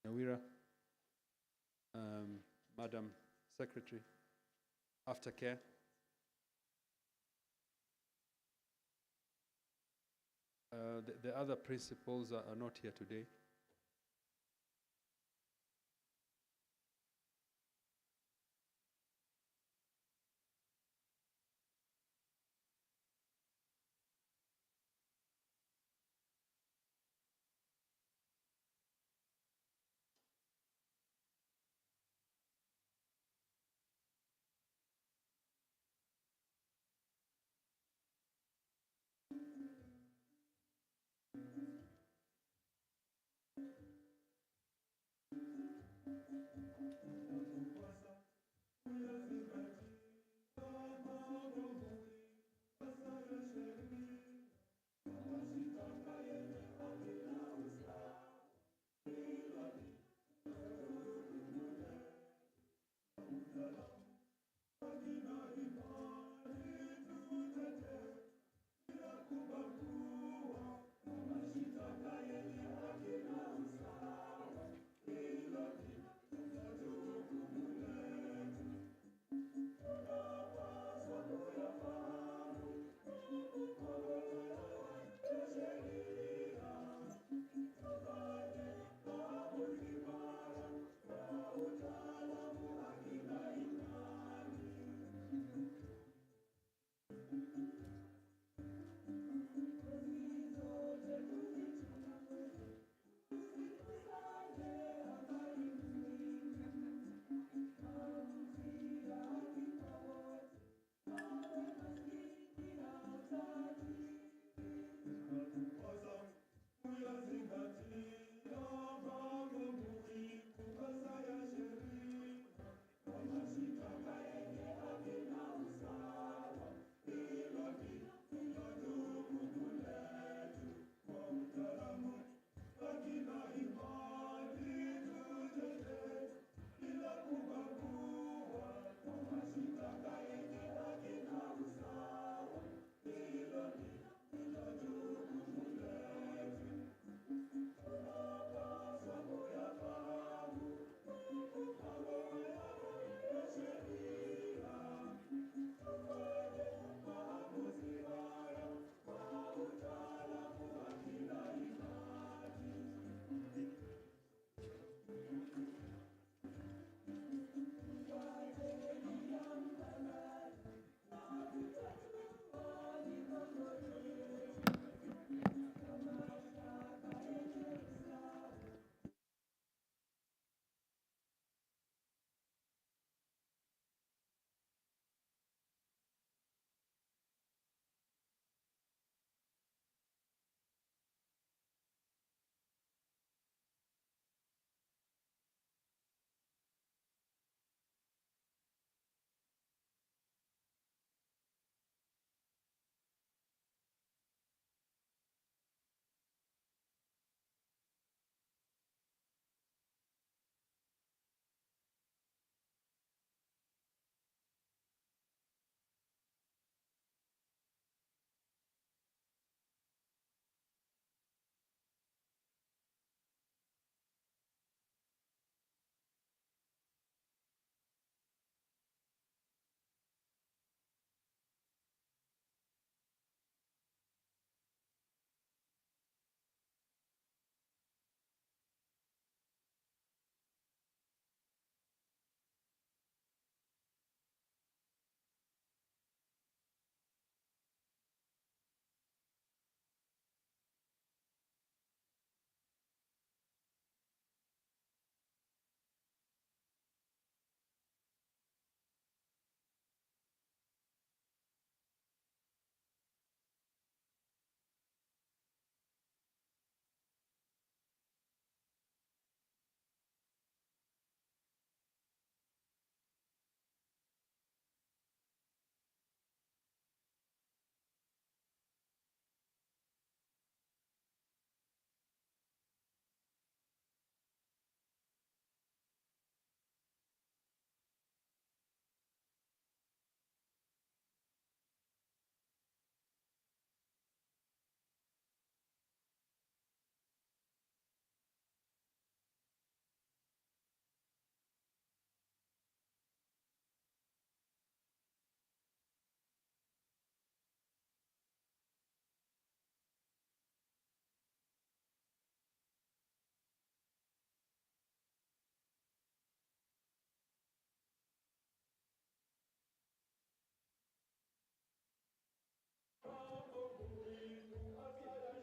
[SPEAKER 10] Nawira, Madam Secretary, Aftercare. The other principals are not here today.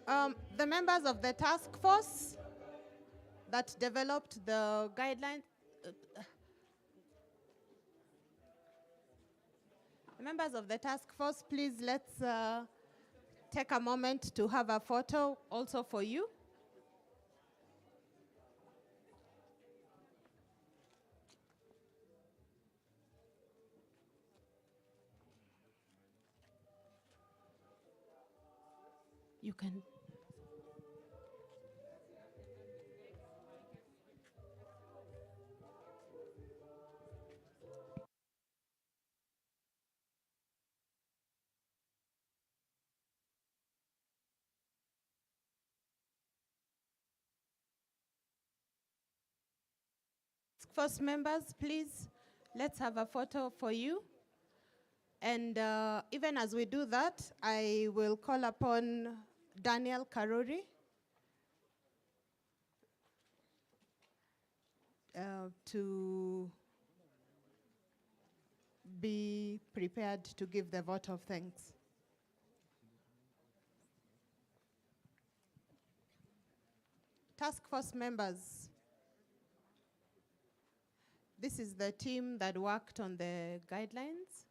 [SPEAKER 1] The members of the task force that developed the guidelines, members of the task force, please let's take a moment to have a photo also for you. You can. First members, please, let's have a photo for you. And even as we do that, I will call upon Daniel Karuri to be prepared to give the vote of thanks. Task force members, this is the team that worked on the guidelines.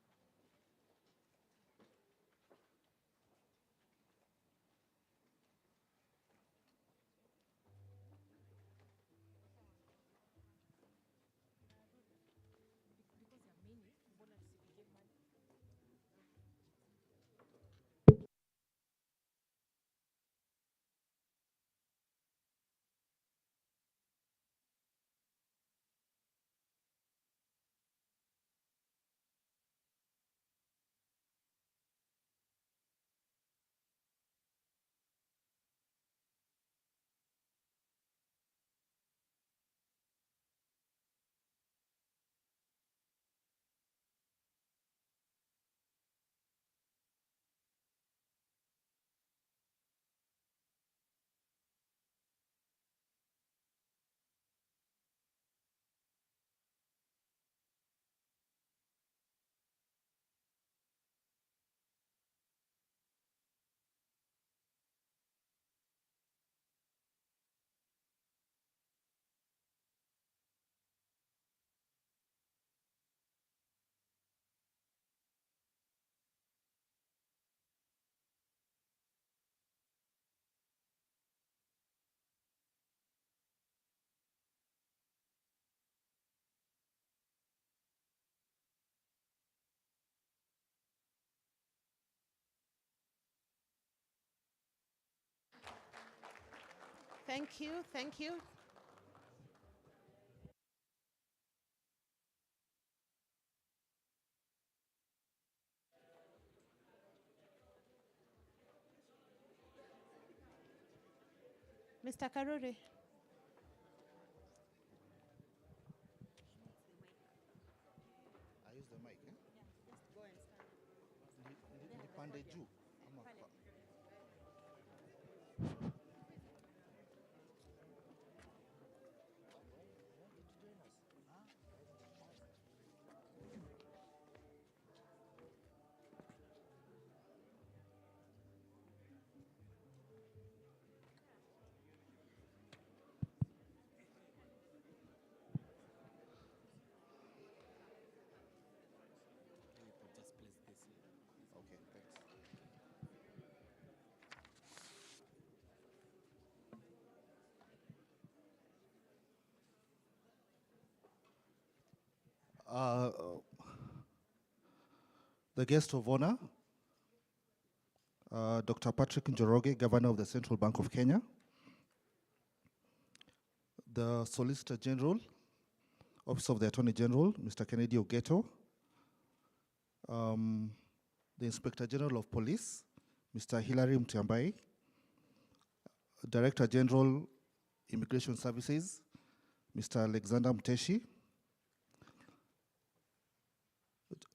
[SPEAKER 1] Thank you, thank you. Mr. Karuri.
[SPEAKER 16] I use the mic, eh? Yeah, just go and stand. Nipande juu ama kwa? Okay, thanks. The guest of honor, Dr. Patrick Njoroge, Governor of the Central Bank of Kenya, the Solicitor General, Office of the Attorney General, Mr. Kennedy Ogeto, the Inspector General of Police, Mr. Hilary Mtiambai, Director General, Immigration Services, Mr. Alexander Mteshi,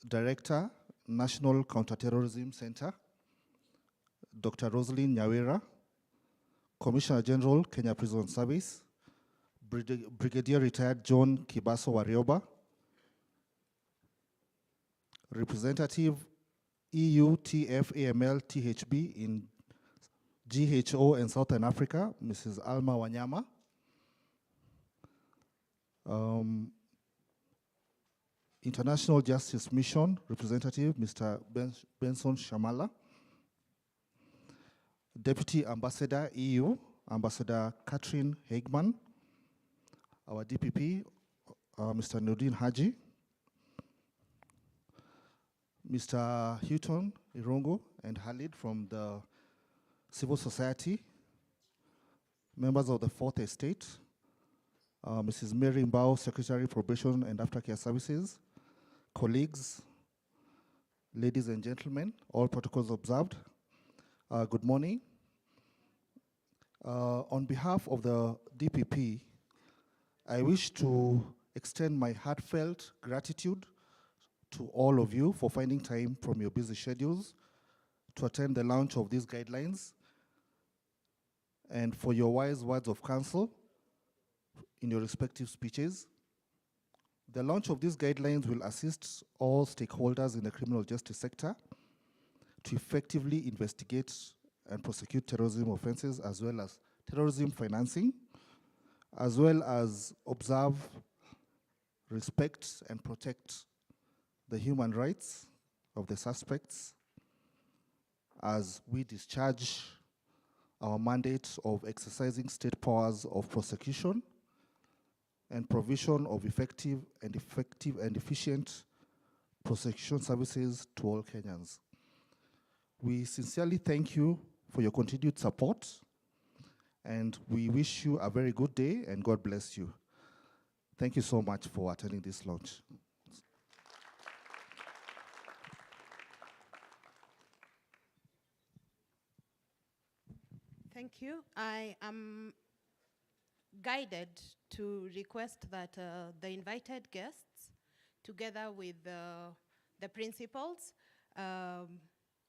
[SPEAKER 16] Director, National Counter-terrorism Center, Dr. Rosalyn Nyawira, Commissioner General, Kenya Prison Service, Brigadier Retired John Kibaso Warioba, Representative EU TFAML THB in GHO in Southern Africa, Mrs. Alma Wanyama. International Justice Mission Representative, Mr. Benson Shamala. Deputy Ambassador EU, Ambassador Catherine Hagman. Our DPP, Mr. Nudin Haji. Mr. Houghton Irongo and Halid from the civil society. Members of the Fourth Estate. Mrs. Mary Mbao, Secretary, Probation and Aftercare Services. Colleagues, ladies and gentlemen, all protocols observed. Good morning. On behalf of the DPP, I wish to extend my heartfelt gratitude to all of you for finding time from your busy schedules to attend the launch of these guidelines and for your wise words of counsel in your respective speeches. The launch of these guidelines will assist all stakeholders in the criminal justice sector to effectively investigate and prosecute terrorism offenses as well as terrorism financing, as well as observe, respect, and protect the human rights of the suspects as we discharge our mandate of exercising state powers of prosecution and provision of effective and efficient prosecution services to all Kenyans. We sincerely thank you for your continued support, and we wish you a very good day, and God bless you. Thank you so much for attending this launch.
[SPEAKER 1] Thank you. I am guided to request that the invited guests, together with the principals,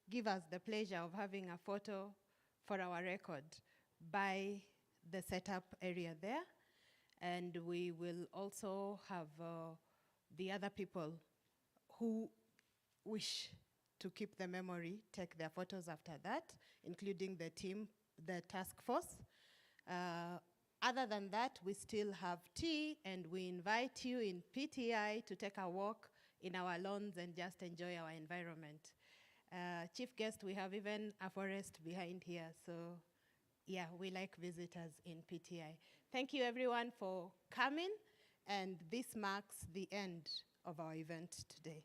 [SPEAKER 1] give us the pleasure of having a photo for our record by the setup area there. And we will also have the other people who wish to keep the memory take their photos after that, including the team, the task force. Other than that, we still have tea, and we invite you in PTI to take a walk in our lawns and just enjoy our environment. Chief guest, we have even a forest behind here, so yeah, we like visitors in PTI. Thank you everyone for coming, and this marks the end of our event today.